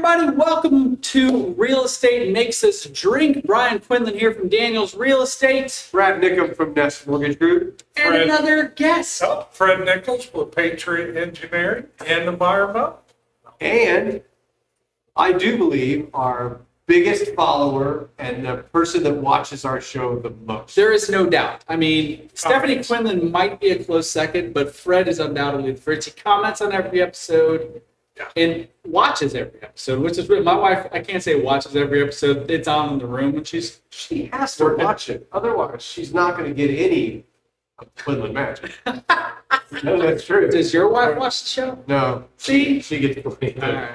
everybody. Welcome to Real Estate Makes Us Drink. Brian Quinlan here from Daniels Real Estate. Fred Nichols from Nest Mortgage Group. And another guest. Fred Nichols with Patriot Engineering and Environmental. And I do believe our biggest follower and the person that watches our show the most. There is no doubt. I mean, Stephanie Quinlan might be a close second, but Fred is undoubtedly the first. He comments on every episode and watches every episode, which is my wife. I can't say watches every episode. It's on in the room, and she has to watch it. Otherwise, she's not going to get any Quinlan magic. No, that's true. Does your wife watch the show? No. See? She gets to play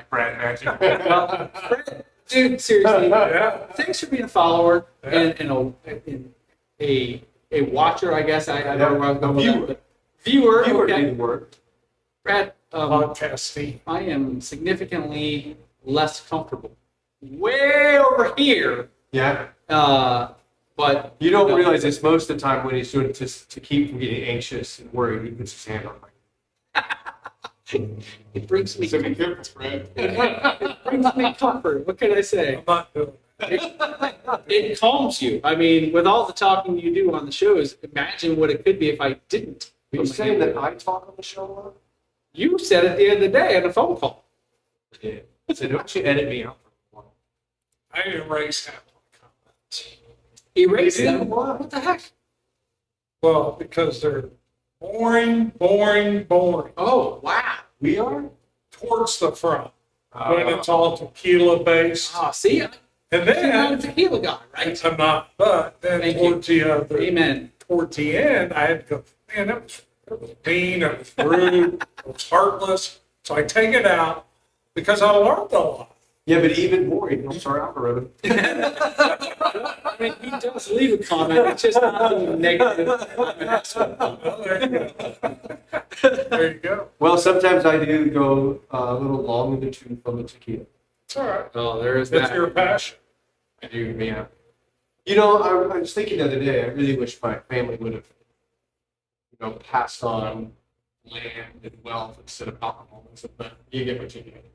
Brad magic. Well, Fred, dude, seriously, thanks for being a follower and a watcher, I guess. I don't know where I was going with that. Viewer. Okay. Didn't work. Brad, Podcasting. I am significantly less comfortable. Way over here. Yeah. But you don't realize it's most of the time when he's doing it to keep from getting anxious and worried. He puts his hand on my it brings me So be careful, Fred. it brings me comfort. What can I say? I'm not doing It calms you. I mean, with all the talking you do on the shows, imagine what it could be if I didn't. Are you saying that I talk on the show a lot? You said at the end of the day on a phone call. Yeah. So don't you edit me out for a while. I erase half my comments. Erase You didn't them. want- What the heck? Well, because they're boring. Oh, wow. We are? Towards the front. When it's all tequila based. Oh, see? And You're not a then, tequila guy, right? I'm not, but then Thank towards Amen. towards the end, I had to go, man, it was mean, it was rude, it was heartless. So I take it out because I learned a lot. Yeah, but even more, it helps our algorithm. I mean, he does leave a comment. It's just not a negative. Well, there you go. There you go. Well, sometimes I do go a little long in the tooth on the tequila. It's all right. Oh, there is That's that. your passion. I do, yeah. You know, I was thinking the other day, I really wish my family would have, passed on land and wealth instead of alcohol. But you get what you get.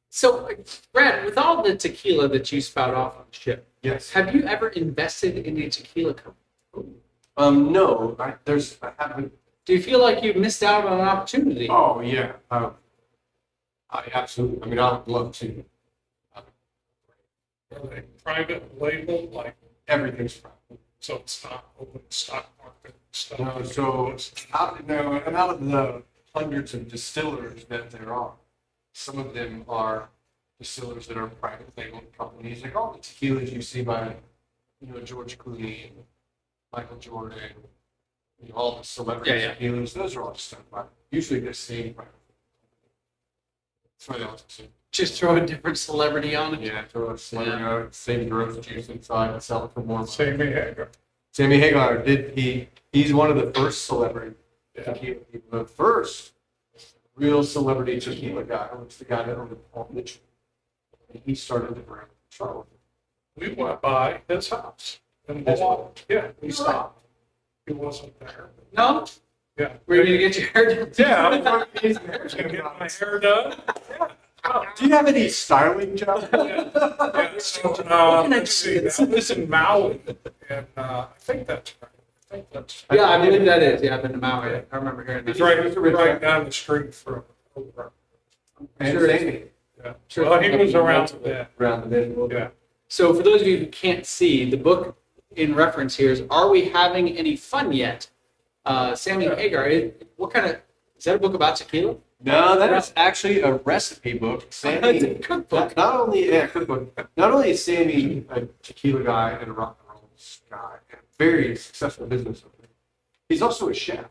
So, Brad, with all the tequila that you spout off on the ship, Yes. have you ever invested in a tequila company? No, I haven't. Do you feel like you missed out on an opportunity? Oh, yeah. I absolutely, I mean, I would love to. Are they private label, like, Everything's private. so it's not open stock market stuff? No, so out of the hundreds of distillers that there are, some of them are distillers that are private label companies, like all the tequilas you see by, George Clooney and Michael Jordan, all the celebrity tequilas. Those are all just done by usually the same private. That's why they all say. Just throw a different celebrity on it? Yeah, throw a celebrity on it, same growth juice inside and sell it for more money. Sammy Hagar. Sammy Hagar he's one of the first celebrity Yeah. tequila people. The first real celebrity tequila guy was the guy that owned Paul Mitchell. And he started the brand Charlotte. We went by his house in Did you? Milwaukee. Yeah, we stopped. He wasn't there. No? Yeah. Were you going to get your hair done? Yeah, I'm going to get my hair done. Do you have any styling jobs? Yeah, so, let's see, that was in Maui, and I think that's right. Yeah, I believe that is. Yeah, I've been to Maui. I remember hearing that. It's right down the street from over. And Sure. Sammy. Yeah. Sure. Well, he was around then. Around the bend. Yeah. So for those of you who can't see, the book in reference here is Are We Having Any Fun Yet? Sammy Hagar. What kind of, is that a book about tequila? No, that is actually a recipe book. It's Sammy, a cookbook. not only cookbook. Not only is Sammy a tequila guy and a rock and roll guy, and a very successful business owner, he's also a chef.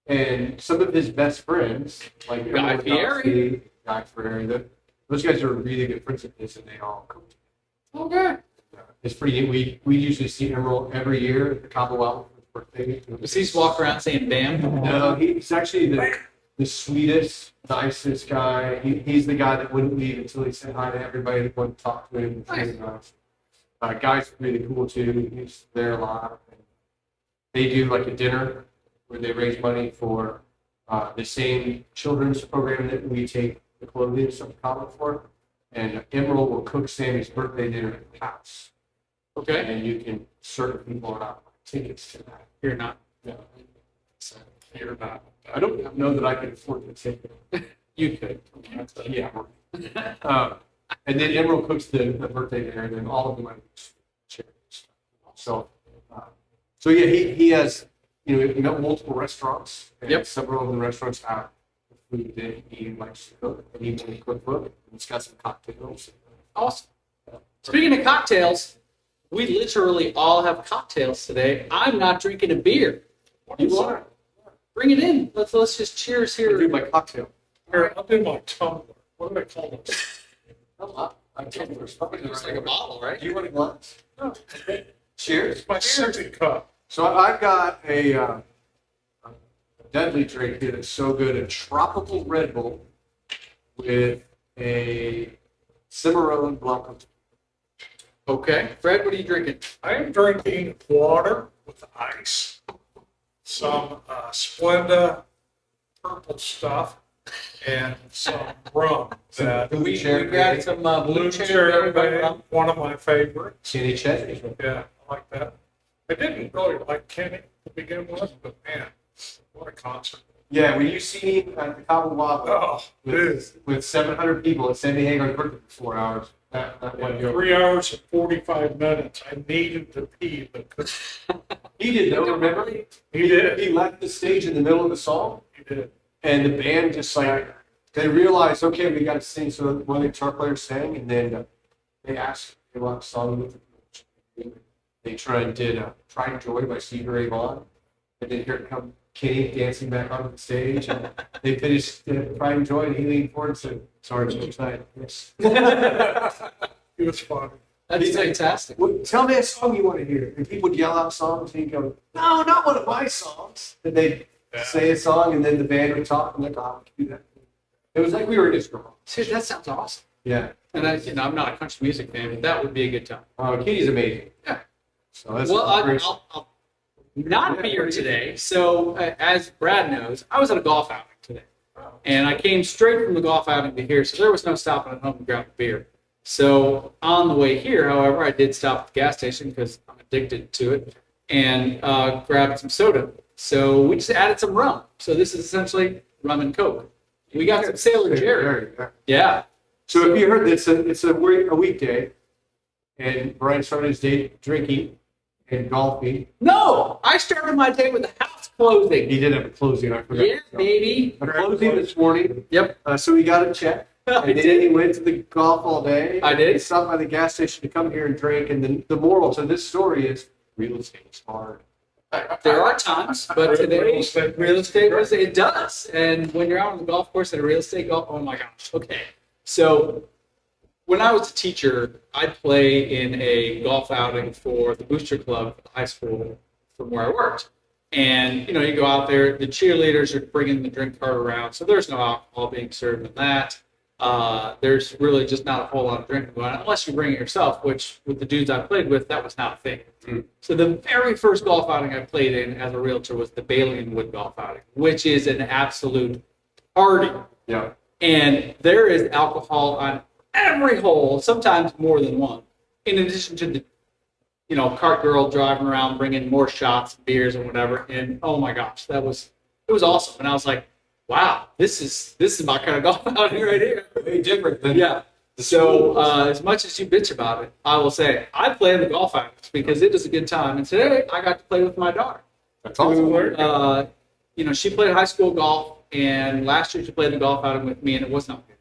And some of his best friends, like Guy Fieri. Guy Fieri, those guys are really good friends of his, and they all cook. Okay. It's pretty neat. We usually see Emerald every year at the Cabo for his birthday. Does he just walk around saying bam? No, he's actually the sweetest, nicest guy. He's the guy that wouldn't leave until he said hi to everybody that wanted to talk to him. Nice. Guy's really cool too. He's there a lot. They do like a dinner where they raise money for the same children's program that we take the clothing stuff to Cabo for. and Emerald will cook Sammy's birthday dinner at the house. Okay. And you can, certain people are not tickets to that. You're not. No. So you're not. I don't know that I can afford to take it. You could. Yeah. And then Emerald cooks the birthday dinner, and then all of them are charities. So, so yeah, he has, we got multiple restaurants. And Yep. several of the restaurants have food that he likes to cook, and he can cookbook, and it's got some cocktails. Awesome. Speaking of cocktails, we literally all have cocktails today. I'm not drinking a beer. You are. Bring it in. Let's just cheers I'll do here. my cocktail. Here, I'll do my tumbler. What do they call it? I'm taking It's like a bottle, right? Do you want a glass? No. Cheers. My sipping cup. So I've got a deadly drink here that's so good, a tropical Red Bull with a Cimarron Blanco. Okay. Fred, what are you drinking? I am drinking water with ice, some Splenda purple stuff, and some rum. That We got some blue cherry. one of my favorites. Kenny Chesney. Yeah, I like that. I didn't really like Kenny to begin with, but man, what a concert. Yeah, when you see him at the Cabo Wabo Oh, dude. with 700 people at San Diego's birthday for 4 hours, that went Yeah, over. 3 hours and 45 minutes. I needed to pee, but He did though, remember? he did. He left the stage in the middle of the song, He did. and the band just like, they realized, okay, we got to sing. So one of the guitar players sang, and then they asked if what song with the, they did Pride and Joy by Stevie Ray Vaughan, and then here come Kenny dancing back onto the stage, and they finished Pride and Joy, and he leaned forward and said, "Sorry, I'm excited." Yes. It was fun. That's fantastic. Well, tell me a song you want to hear. And people would yell out songs, and you go, "No, not one of my songs." And they'd say a song, and then the band would talk, and like, "Oh, I can do that." It was like we were in his girl. Dude, that sounds awesome. Yeah. And I'm not a country music fan, but that would be a good time. Kenny's amazing. Yeah. So that's Well, great. I'll not be here today. So, as Brad knows, I was at a golf outing today. And I came straight from the golf outing to here, so there was no stopping at home to grab a beer. So, on the way here, however, I did stop at the gas station because I'm addicted to it and grabbed some soda. So, we just added some rum. So, this is essentially rum and Coke. We got some Sailor Jerry. Yeah. Yeah. So if you heard this, it's a weekday, and Brian started his day drinking and golfing. No, I started my day with the house closing. He did have a closing, I forgot. Yeah, baby. A closing this morning. Yep. So he got a check. I And then did. he went to the golf all day. I did. He stopped by the gas station to come here and drink. And then the moral to this story is real estate is hard. There are times, but today real estate was it does. And when you're out on the golf course at a real estate golf, oh my gosh. Okay. So when I was a teacher, I'd play in a golf outing for the booster club at the high school from where I worked. And you go out there, the cheerleaders are bringing the drink cart around, so there's no alcohol being served in that. There's really just not a whole lot of drinking going on, unless you bring it yourself, which with the dudes I played with, that was not a thing. So the very first golf outing I played in as a realtor was the Bailey and Wood golf outing, which is an absolute party. Yeah. And there is alcohol on every hole, sometimes more than one, in addition to the cart girl driving around bringing more shots and beers and whatever. And oh my gosh, it was awesome. And I was like, wow, this is my kind of golf outing right here. Very different than Yeah. So as much as you bitch about it, I will say I play in the golf outings because it is a good time. And today I got to play with my daughter. That's awesome. She played high school golf, and last year she played the golf outing with me, and it was not good.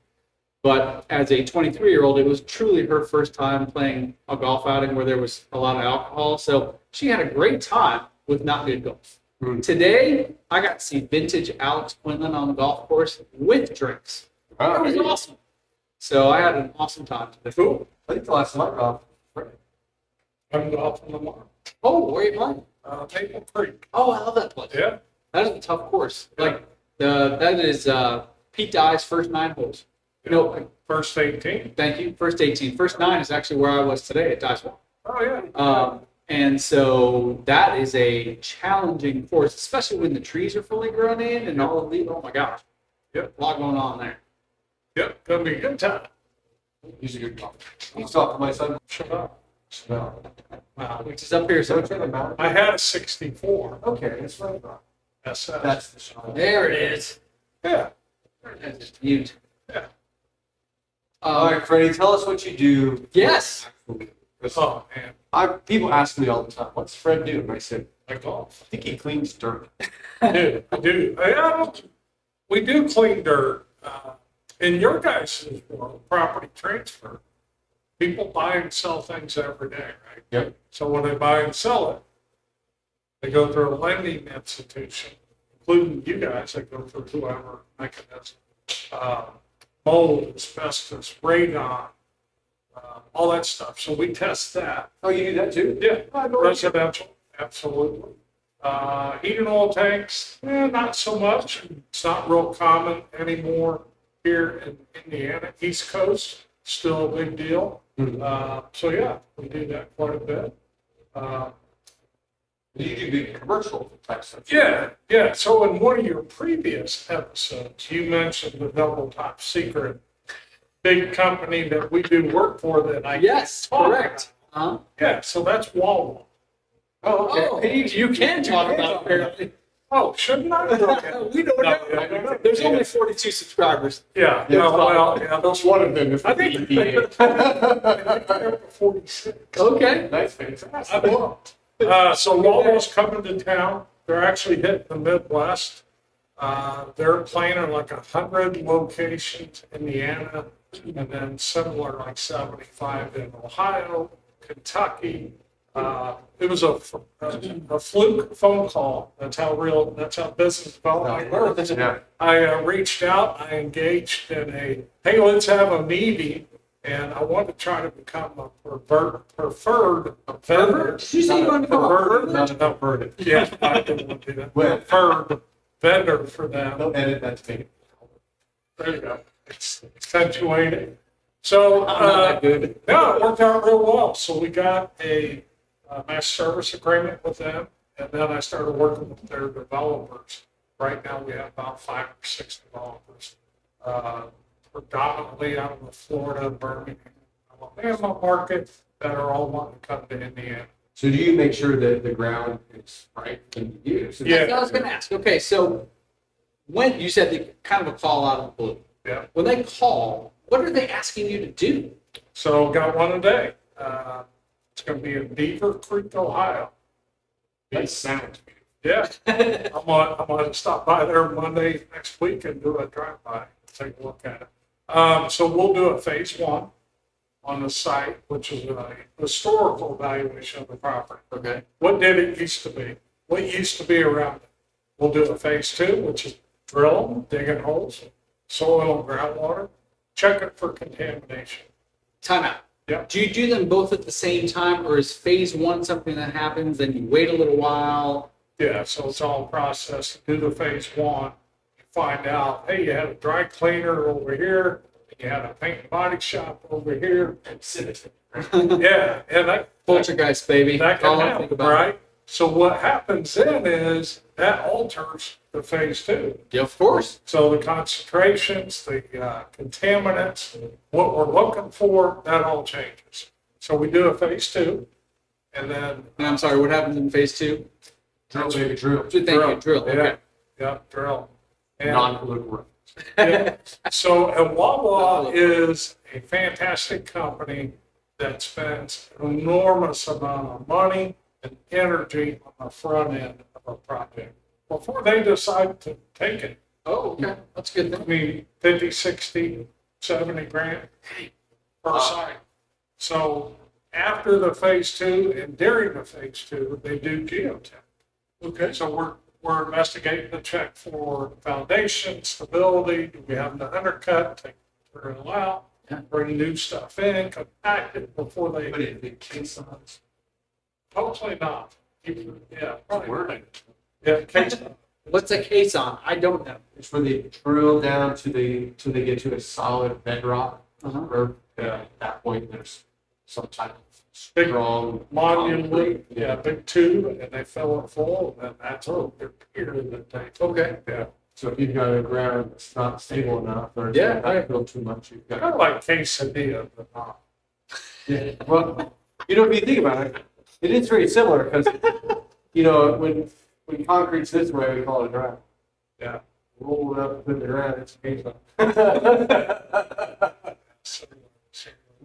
But as a 23-year-old, it was truly her first time playing a golf outing where there was a lot of alcohol. So she had a great time with not good golf. Today, I got to see vintage Alex Quinlan on the golf course with drinks. It was awesome. So I had an awesome time today. Cool. I think the last night off. I'm golfing tomorrow. Oh, where are you playing? Maple Creek. Oh, I love that place. Yeah. That is a tough course. That is Pete Dye's first 9 holes. First 18. Thank you. First 18. First 9 is actually where I was today at Dye's Walk. Oh, yeah. And so that is a challenging course, especially when the trees are fully grown in and all of these. Oh my gosh. Yep. A lot going on there. Yep. Gonna be a good time. He's a good golfer. He's talking to my son. Shut up. No. Wow, which is up here. So So it's about. I had a 64. Okay, that's right. SS. That's the shot. there it is. Yeah. That's just mute. Yeah. All right, Freddie, tell us what you do. Yes. Oh, man. People ask me all the time, what's Fred do? And I said, I golf. I think he cleans dirt. I do. We do clean dirt. In your guys' world, property transfer, people buy and sell things every day, right? Yep. So when they buy and sell it, they go through a lending institution, including you guys, they go through whoever mechanism. Mold, asbestos, radon, all that stuff. So we test that. Oh, you do that too? Yeah, I know. residential, absolutely. Heating oil tanks, not so much. It's not real common anymore here in Indiana. East Coast, still a big deal. So yeah, we do that quite a bit. You do big commercial type stuff. Yeah. So in one of your previous episodes, you mentioned the double top secret big company that we do work for that I Yes, can't talk correct. about. Yeah, so that's Wabo. Oh, okay. Oh, you can talk about it, apparently. Oh, shouldn't I? Okay. We don't No, know. I don't know. There's only 42 subscribers. Yeah, Yeah, well, yeah, those One of them is I the think EPA. they're 46. Okay. That's fantastic. I looked. So Wabo's coming to town. They're actually hitting the Midwest. They're planning like 100 locations in Indiana, and then similar like 75 in Ohio, Kentucky. It was a fluke phone call. That's how business development works. Yeah. I reached out, I engaged in hey, let's have a meeting, and I want to try to become a preferred vendor. Did you say you wanted to become a Preferred? Not a perverted. Yeah, I didn't want to do that. Well- Preferred vendor for them. Don't edit that to me. There you go. It's accentuated. So, I'm not that good. no, it worked out real well. So we got a master service agreement with them, and then I started working with their developers. Right now, we have about 5 or 6 developers, predominantly out of the Florida, Birmingham, Alabama market that are all wanting to come to Indiana. So do you make sure that the ground is right when you use? Yeah. That's what I was going to ask. Okay, so when you said the kind of a call out of the blue, Yeah. when they call, what are they asking you to do? So got one today. It's going to be in Beaver Creek, Ohio. That sounds. Yeah, I'm going to stop by there Monday next week and do a drive-by, take a look at it. So we'll do a phase 1 on the site, which is a historical evaluation of the property. Okay. What did it used to be? What used to be around it? We'll do a phase 2, which is drill them, digging holes, soil and groundwater, check it for contamination. Time out. Yeah. Do you do them both at the same time, or is phase 1 something that happens, then you wait a little while? Yeah, so it's all processed. Do the phase 1, you find out, hey, you had a dry cleaner over here, you had a paint and body shop over here. Yeah, and Poltergeist, baby. that That's all can I think happen, about. right? So what happens then is that alters the phase 2. Yeah, of course. So the concentrations, the contaminants, what we're looking for, that all changes. So we do a phase 2, and then And I'm sorry, what happens in phase 2? Drill, baby, drill. Thank you, drill. Okay. Yeah, drill. And Non-political. yeah. So, and Wawa is a fantastic company that spends an enormous amount of money and energy on the front end of a project before they decide to take it. Oh, okay. That's good I then. mean, 50, 60, 70 grand per site. So after the phase 2 and during the phase 2, they do geotech. Okay. So we're investigating the check for foundation, stability. Do we have to undercut, take material out, Yeah. bring new stuff in, compact it before they, But it case on it. hopefully not. Yeah, probably. Word. Yeah, case. What's a case on? I don't know. It's where they drill down till they get to a solid bedrock. Uh-huh. Or at that point, there's some type of Big strong monument, concrete. yeah, big tube, and they fill it full, and then that's all their pier that they. Okay. Yeah. So if you've got a ground that's not stable enough, or it's Yeah, not right. built too much, you've got. Kind of like quesadilla, but not. Yeah. Well, if you think about it, it is very similar because, when concrete's this way, we call it a ground. Yeah. Roll it up, put it in the ground, it's a queso.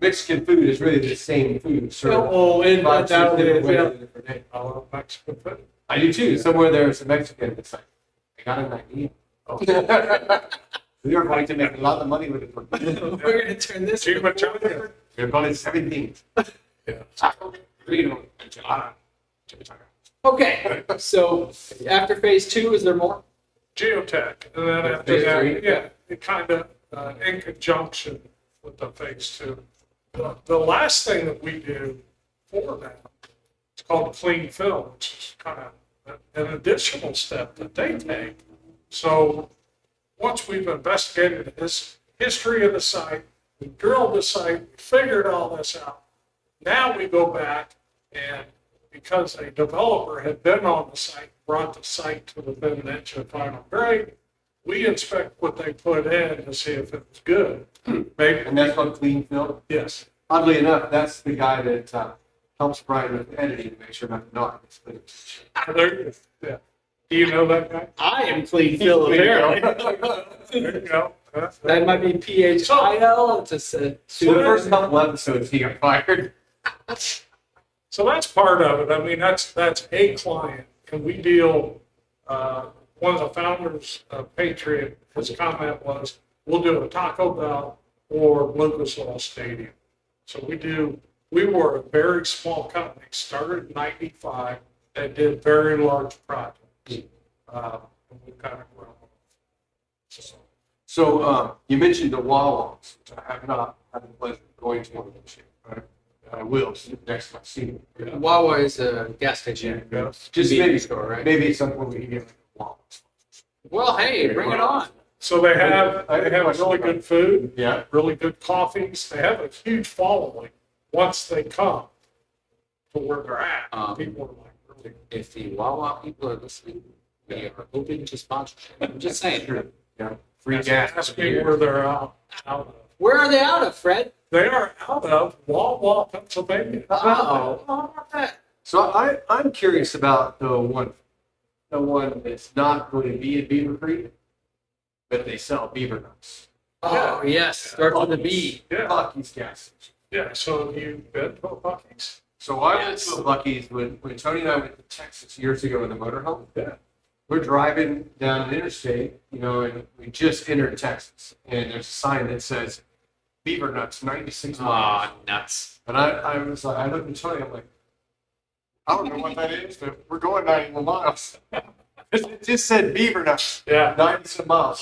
Mexican food is really the same food. Oh, and Lots of undoubtedly, different ways yeah. in different days. I love Mexican food. I do too. Somewhere there's a Mexican that's like, I got an idea. We are going to make a lot of money with it. We're gonna turn this. Cuba China. We're going to 17. Yeah. Taco, burrito, enchilada, chimichanga. Okay, so after phase 2, is there more? Geotech, and then after Phase that, three? yeah, it kind of in conjunction with the phase 2. The last thing that we do for that, it's called clean fill, which is kind of an additional step that they take. So once we've investigated this history of the site, we drilled the site, we figured all this out. Now we go back and because a developer had been on the site, brought the site to within an inch of final grade, we inspect what they put in to see if it was good. Maybe, And that's called clean fill. yes. Oddly enough, that's the guy that helps Brian with editing to make sure nothing gets finished. There, yeah. Do you know that guy? I am clean fill, apparently. There you go. That might be PHIL. It's just a So the first couple episodes, he got fired. So that's part of it. I mean, that's a client, and we deal. One of the founders of Patriot, his comment was, "We'll do a Taco Bell or Lucas Oil Stadium." So we were a very small company, started in '95, that did very large projects. And we've kind of grown. So you mentioned the Wawas, which I have not had the pleasure of going to one of those yet. Right? I will next time I see them. Wawa is a gas station. Just Convenience maybe store, right? Maybe at some point we can get like Wawas. Well, hey, bring it on. So they have really good food, Yeah. really good coffees. They have a huge following once they come to where they're at. People are like, really. If the Wawa people are listening, we are open to sponsorship. I'm just saying. True. Yeah. Free gas. Ask me where they're out of. Where are they out of, Fred? They are out of Wawa, Pennsylvania. Oh, how about that? So I'm curious about the one that's not going to be in Beaver Creek, but they sell beaver nuts. Oh, yes. Starts with a B. Yeah, Bucky's gas station. yeah. So have you been to a Bucky's? So I went Yes. to a Bucky's when Tony and I went to Texas years ago in the motorhome. Yeah. We're driving down the interstate, and we just entered Texas, and there's a sign that says beaver nuts, 96 miles. Ah, nuts. And I was like, I looked at Tony, I'm like, I don't know what that is, but we're going 91 miles. It just said beaver nuts, Yeah. 90 miles.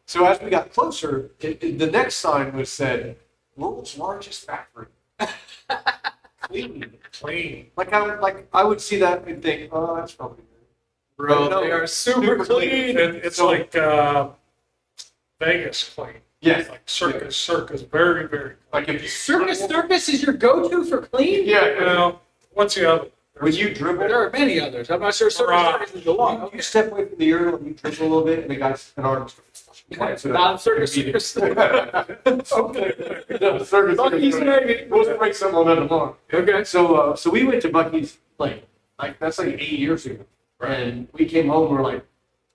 So as we got closer, the next sign was said, world's largest factory. Clean. Like I would see that and think, oh, that's probably good. Bro, No, they are super clean. It's like Vegas clean. Yes. Like circus, very, very. Like if you Circus is your go-to for clean? yeah, Well, what's the other? when you dribble, There are many others. I'm not sure Circus is the one. you step away from the urinal and you dribble a little bit, and the guy's an artist. Non-circus. Okay. No, circus. Bucky's maybe. We'll break some on that tomorrow. Okay. So we went to Bucky's like that's like 8 years ago, and we came home. We're like,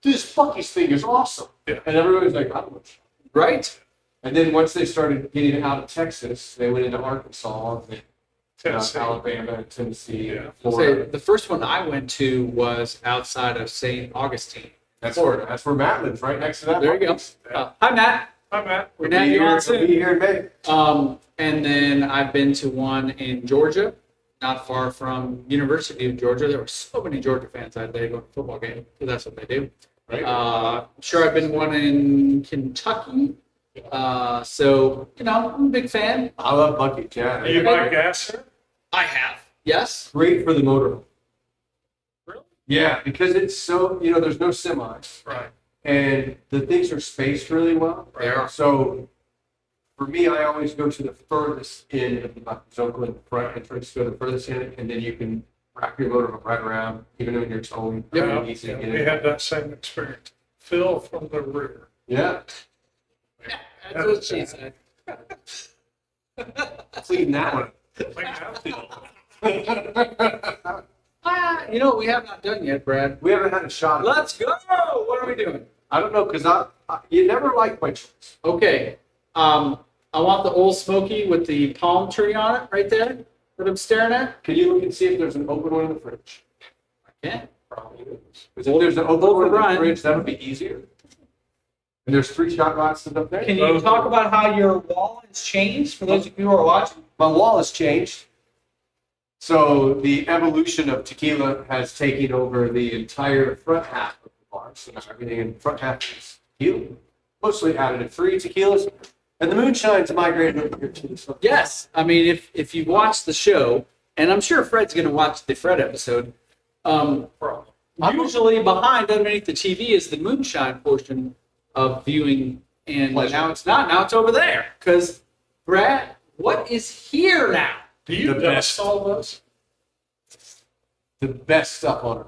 this Bucky's thing is awesome, Yeah. and everybody's like, I don't know. Right? And then once they started getting out of Texas, they went into Arkansas, and then, Tennessee. Alabama, Tennessee, Yeah. Florida. Say, the first one I went to was outside of St. Augustine. That's Florida. That's where Matt lives, right next to that. There you go. Buc-ee's. Hi, Matt. Hi, Matt. We're We'll now be you on here- we'll soon. be here in May. And then I've been to one in Georgia, not far from University of Georgia. There were so many Georgia fans out there going to a football game, because that's what they do. Right. I'm sure I've been one in Kentucky. So, I'm a big fan. I love Buc-ee's. Yeah, Do you buy gas there? I have. Yes. great for the motorhome. Really? Yeah, because it's so there's no semis, Right. and the things are spaced really well. They are. So for me, I always go to the furthest end of the Buc-ee's. Don't go in the front entrance, go to the furthest end, and then you can wrap your motorhome right around, even when you're towing. Yeah. Really easy to get We in. had that same experience. fill from the rear. Yeah. That's what she said. Clean that one. Like that fill. You know what we have not done yet, Brad? We haven't had a shot of it. Let's go. What are we doing? I don't know, because you never liked my choice. Okay. I want the Old Smoky with the palm tree on it right there that I'm staring at. Can you look and see if there's an open one in the fridge? Yeah. Probably is. Because if there's an open one in the Brian. fridge, that'll be easier. And there's 3 shot glasses up there. Can you talk about how your wall has changed for those of you who are watching? My wall has changed. So the evolution of tequila has taken over the entire front half of the bar. So now everything in the front half is tequila, mostly additive-free tequilas. And the moonshine's migrated over here too. So Yes. I mean, if you've watched the show, and I'm sure Fred's going to watch the Fred episode, usually behind, underneath the TV, is the moonshine portion of viewing. And Pleasure. now it's not. Now it's over there. Because, Brad, what is here now? Do you The dust best. all this? the best stuff on earth.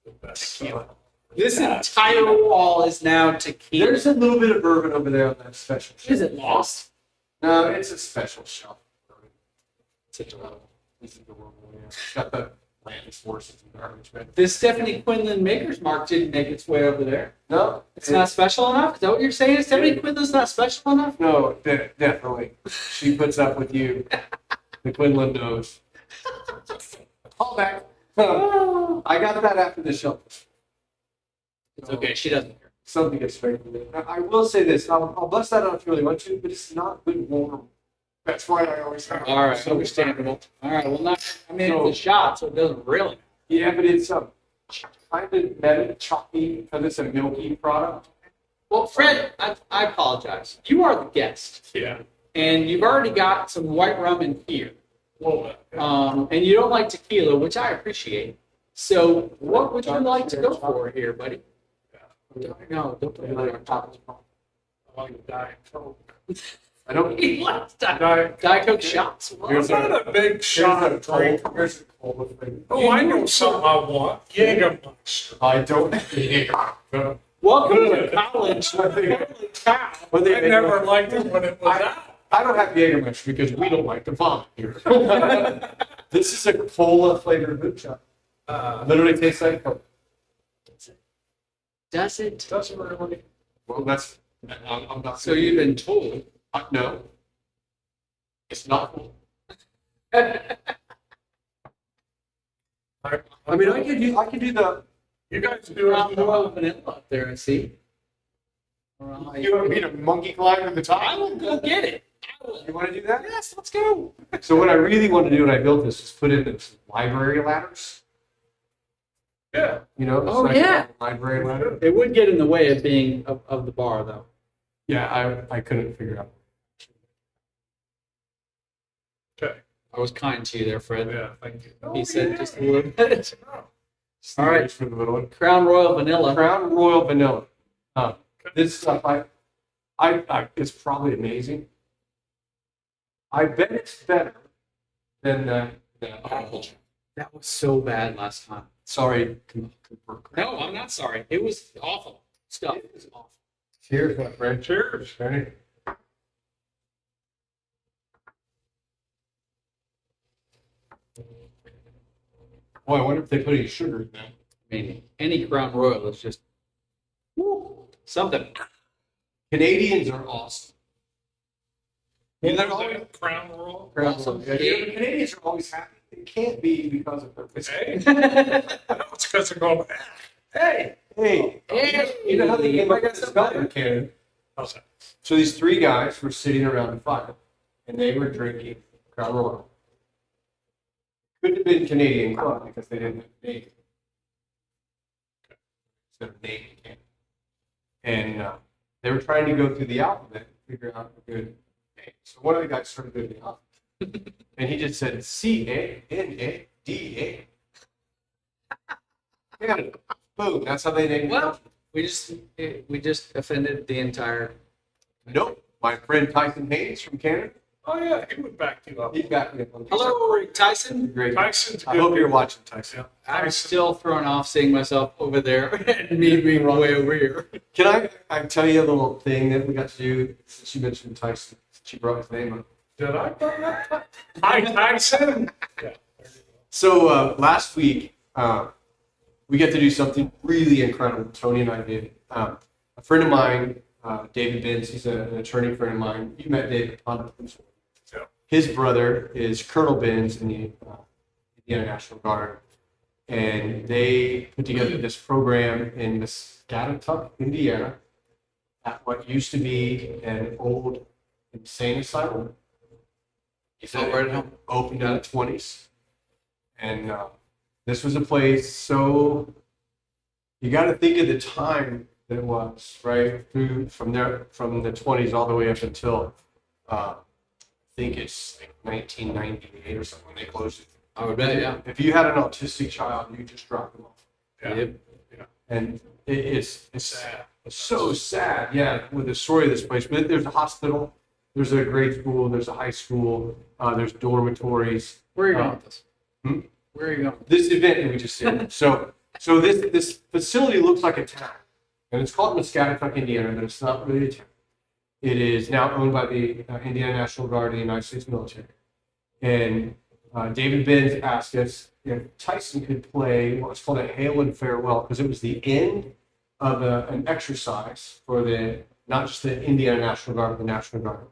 The best Tequila. stuff. This entire wall is now tequila. There's a little bit of bourbon over there on that special shelf. Is it lost? No, it's a special shelf. This is the world. Yeah. It's got the land forces and garbage, man. The Stephanie Quinlan Maker's Mark didn't make its way over there. No, It's not special enough? Is that what you're saying? Stephanie Quinlan's not special enough? No, definitely. She puts up with you. The Quinlan knows. Call back. I got that after the show. It's okay. She doesn't care. Something gets straight from it. Now, I will say this. I'll bust that out if you really want to, but it's not good warm. That's why I always have. All right. Understandable. All right. Well, not. I mean, So- it's a shot, so it doesn't really. Yeah, but it's kind of meta chalky because it's a milky product. Well, Fred, I apologize. You are the guest, Yeah. and you've already got some white rum in here. A little bit. And you don't like tequila, which I appreciate. So, what would you like to go for here, buddy? No, don't put it on top. I like Diet Coke. I don't. He likes Diet Diet Coke shots. I'm not a big shot of drink. Here's a cola thing. Oh, I know something I want. Jägermeister. I don't. Welcome to college. Holy cow. When they I never liked it when it was out. I don't have Jägermeister because we don't like to vomit here. This is a cola flavored moonshine. Literally tastes like Coke. Does it? Doesn't really. Well, that's. I'm not. So you've been told. No. It's not. I I mean, I can do the. You guys do it. Royal vanilla up there, I see. You want me to monkey climb to the top? I will go get it. You want to do that? Yes, let's go. So what I really want to do when I built this is put in some library ladders. Yeah. You know? Oh, so I can yeah. have a library ladder. It would get in the way of being of the bar, though. Yeah, I couldn't figure out. Okay. I was kind to you there, Fred. Yeah, thank you. He said just a little bit. All right. For the little one. Crown Royal Vanilla. Crown Royal Vanilla. This stuff, it's probably amazing. I bet it's better than the apple. That was so bad last time. Sorry. No, I'm not sorry. It was awful stuff. It was awful. Cheers, my friend. Cheers. Ready? Boy, I wonder if they put any sugar in that. I mean, any Crown Royal is just something. Canadians are awesome. Well, there's a Crown Royal. Awesome. Yeah, the Canadians are always happy. It can't be because of their whiskey. Hey. I know it's because they're going, hey. Hey, you know how they came up with this spelling in Canada? How's that? So these 3 guys were sitting around a fire, and they were drinking Crown Royal. Could have been Canadian Club because they didn't have name. Instead of name in Canada. And they were trying to go through the alphabet and figure out a good name. So one of the guys started doing the alphabet. And he just said Canada. And boom, that's how they named it. Well, we just offended the entire. Nope. My friend Tyson Hayes from Canada, Oh, yeah, he would back you up. He'd back me up on this. Hello, Tyson. Great. Tyson's I good. hope you're watching, Tyson. Yeah. I'm still thrown off seeing myself over there and me being way over here. Can I tell you a little thing that we got to do since you mentioned Tyson, since you brought his name up? Did I bring that? Hi, Tyson. Yeah, there you go. So last week, we got to do something really incredible. Tony and I did. A friend of mine, David Benz, he's an attorney friend of mine. You met David on the police. Yeah. His brother is Colonel Benz in the Indiana National Guard. And they put together this program in Muscatatuck, Indiana, at what used to be an old insane asylum. He Oh, right now. opened in the 20s. And this was a place, so you got to think of the time that it was, right? From the 20s all the way up until I think it's like 1998 or something when they closed it. I would bet, yeah. If you had an autistic child, you just dropped them off. Yeah. Yep. And it's Sad. so sad, yeah, with the story of this place. But there's a hospital, there's a grade school, there's a high school, there's dormitories. Where are you going with this? Hmm? Where are you going? This event that we just did. So this facility looks like a town, and it's called Muscatatuck, Indiana, but it's not really a town. It is now owned by the Indiana National Guard of the United States military. And David Benz asked us if Tyson could play what's called a hail and farewell, because it was the end of an exercise for not just the Indiana National Guard, but the National Guard.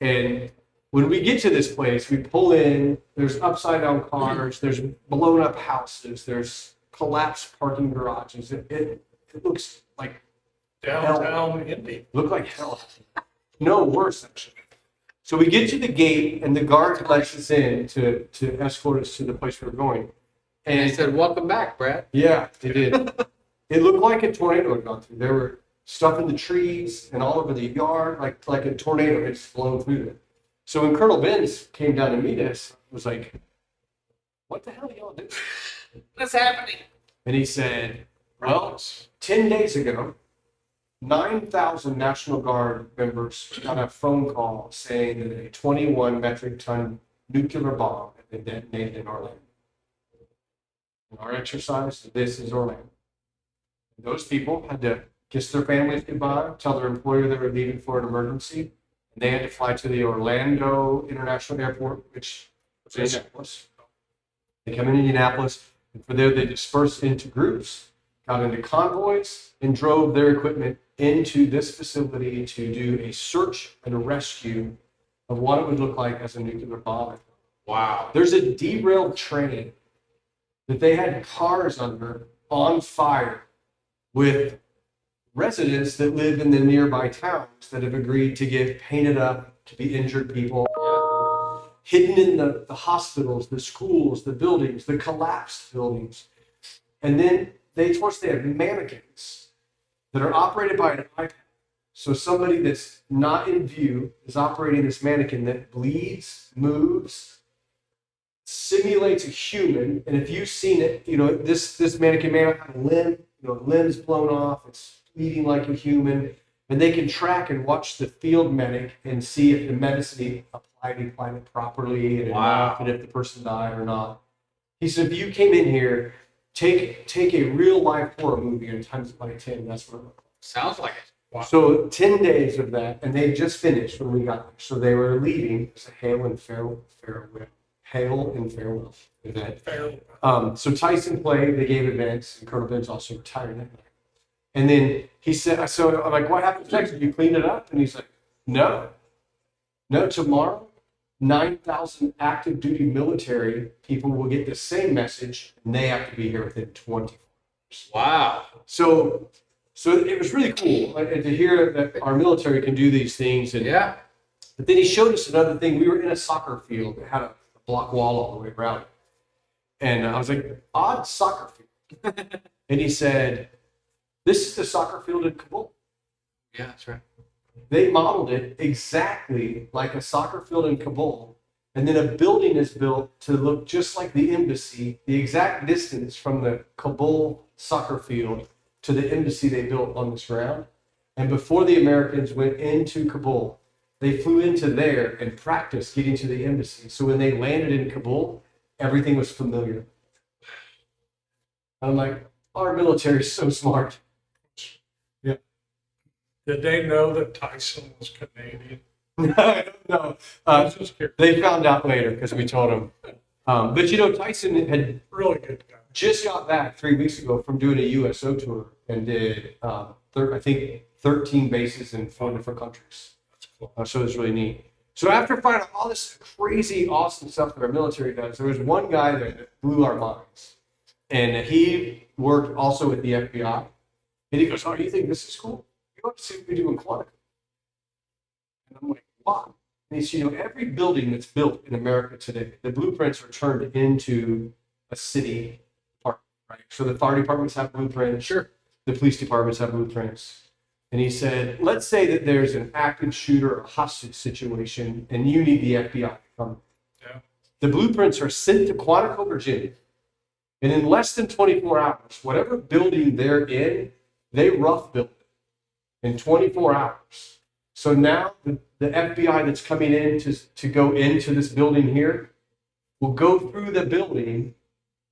And when we get to this place, we pull in, there's upside down cars, there's blown up houses, there's collapsed parking garages. It looks like Downtown Indy. hell. No, worse actually. So we get to the gate and the guard lets us in to escort us to the place we're going. And And they said, welcome back, Brad. yeah, they did. It looked like a tornado had gone through. There were stuff in the trees and all over the yard, like a tornado had just blown through it. So when Colonel Benz came down to meet us, was like, what the hell are y'all doing? What's happening? And he said, well, 10 days ago, 9,000 National Guard members got a phone call saying that a 21 metric ton nuclear bomb had been detonated in Orlando. In our exercise, this is Orlando. Those people had to kiss their families goodbye, tell their employer they were leaving for an emergency, and they had to fly to the Orlando International Airport, which was in Indianapolis. They come in Indianapolis, and from there they dispersed into groups, got into convoys, and drove their equipment into this facility to do a search and a rescue of what it would look like as a nuclear bomb. Wow. There's a derailed train that they had cars under on fire with residents that live in the nearby towns that have agreed to get painted up to be injured people, hidden in the hospitals, the schools, the buildings, the collapsed buildings. And then they have mannequins that are operated by an iPad. So somebody that's not in view is operating this mannequin that bleeds, moves, simulates a human. And if you've seen it, this mannequin may not have a limb, limbs blown off, it's bleeding like a human. And they can track and watch the field medic and see if the medicine applied it properly and enough, and if the person died or not. He said, if you came in here, take a real life horror movie and times it by 10. That's what it looked like. Sounds like it. Wow. So 10 days of that, and they just finished when we got there. So they were leaving. It's a hail and farewell event. Fair. So Tyson played. They gave events, and Colonel Benz also retired that night. And then he said, so I'm like, what happened next? Did you clean it up? And he's like, no, tomorrow, 9,000 active duty military people will get the same message, and they have to be here within 24 hours. Wow. So it was really cool to hear that our military can do these things. And, Yeah. But then he showed us another thing. We were in a soccer field that had a block wall all the way around it. And I was like, odd soccer field. And he said, this is the soccer field in Kabul. Yeah, that's right. They modeled it exactly like a soccer field in Kabul. And then a building is built to look just like the embassy, the exact distance from the Kabul soccer field to the embassy they built on this ground. And before the Americans went into Kabul, they flew into there and practiced getting to the embassy. So when they landed in Kabul, everything was familiar. I'm like, our military is so smart. Yeah. Did they know that Tyson was Canadian? No, I was just curious. they found out later because we told them. But you know, Tyson had Really good guy. just got back 3 weeks ago from doing a USO tour and did, I think, 13 bases in 4 different countries. That's cool. So it was really neat. So after finding out all this crazy, awesome stuff that our military does, there was one guy there that blew our minds. And he worked also with the FBI. And he goes, "Oh, you think this is cool? You want to see what we do in Quantico?" And I'm like, "Why?" And he said, "You know, every building that's built in America today, the blueprints are turned into a city department, right? So the fire departments have blueprints. Sure. The police departments have blueprints." And he said, "Let's say that there's an active shooter or hostage situation and you need the FBI to come. Yeah. The blueprints are sent to Quantico, Virginia. And in less than 24 hours, whatever building they're in, they rough build it in 24 hours. So now the FBI that's coming in to go into this building here will go through the building,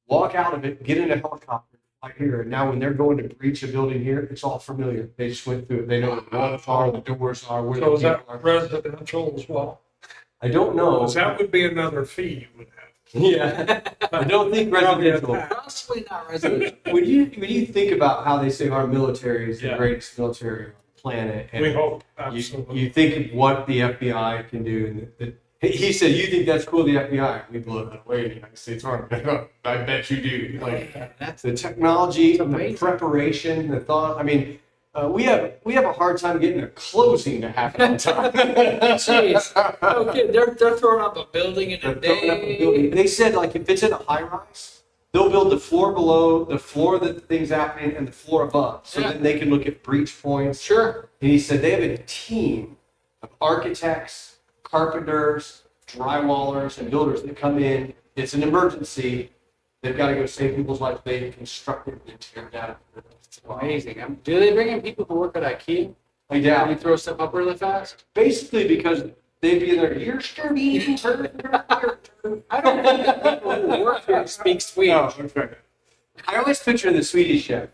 walk out of it, get in a helicopter right here. And now when they're going to breach a building here, it's all familiar. They just went through it. They know where the walls are, the doors are, where So is the that people are. residential as well? I don't know. Because that would be another fee you would have. Yeah, I don't think residential. Possibly not residential. When you think about how they say our military is the Yeah. greatest military on the planet, and We hope, you, absolutely. you think of what the FBI can do, and he said, "You think that's cool, the FBI?" We blow that away in the United States Army. I bet you do. Like That's the technology, the amazing. preparation, the thought. I mean, we have a hard time getting a closing to happen on time. Jeez. Okay, they're throwing up a building in a They're throwing up a day. building. They said, like, if it's in a high rise, they'll build the floor below, the floor that the thing's happening, and the floor above. So Yeah. then they can look at breach points. Sure. And he said they have a team of architects, carpenters, drywallers, and builders that come in. It's an emergency. They've got to go save people's lives. They construct it and tear it down. It's amazing. Do they bring in people who work at IKEA? Like, Can yeah, you throw stuff up really fast? basically because they'd be in there, "You're sturdy." I don't think people who work here speak Swedish. Oh, okay. I always picture the Swedish chef.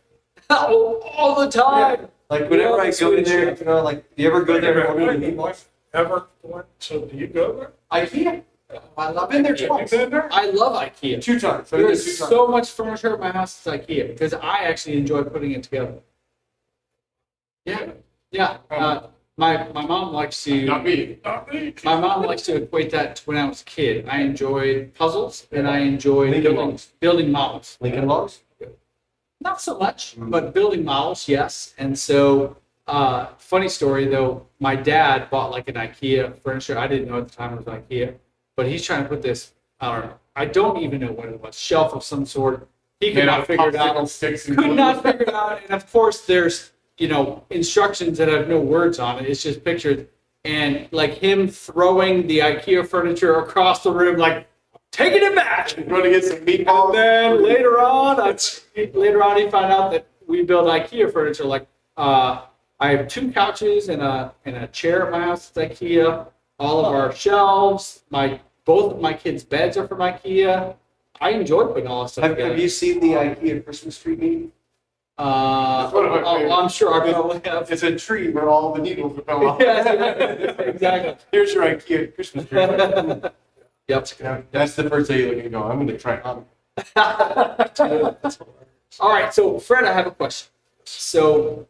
All the time. Like whenever I go in there, Swedish you know, like, you ever go there and order the meatballs? Ever went, so do you go there? IKEA. I love I've been there IKEA. twice. You been there? I love IKEA. 2 times. I've been there 2 There's times. so much furniture at my house that's IKEA because I actually enjoy putting it together. Yeah, yeah. My mom likes to. Not me. Not me. My mom likes to equate that to when I was a kid. I enjoyed puzzles and I enjoyed Lincoln Logs. building models. Lincoln Logs? Not so much, but building models, yes. And so, funny story though, my dad bought like an IKEA furniture. I didn't know at the time it was IKEA, but he's trying to put this, I don't even know what it was, shelf of some sort. He could not figure it out. Could not figure it out. And of course, there's, instructions that have no words on it. It's just pictures. And like him throwing the IKEA furniture across the room, like, taking it back. You're going to get some meatballs. And then later on, he found out that we build IKEA furniture. Like, I have 2 couches and a chair at my house. It's IKEA. All of our shelves. Both of my kids' beds are from IKEA. I enjoy putting all this stuff Have together. you seen the IKEA Christmas tree meme? That's one of my favorites. I'm sure I probably have. It's a tree where all the needles would come off. Yeah, exactly. Here's your IKEA Christmas tree. Yep. That's the first day you look and go, "I'm going to try it on." All right, so Fred, I have a question. So,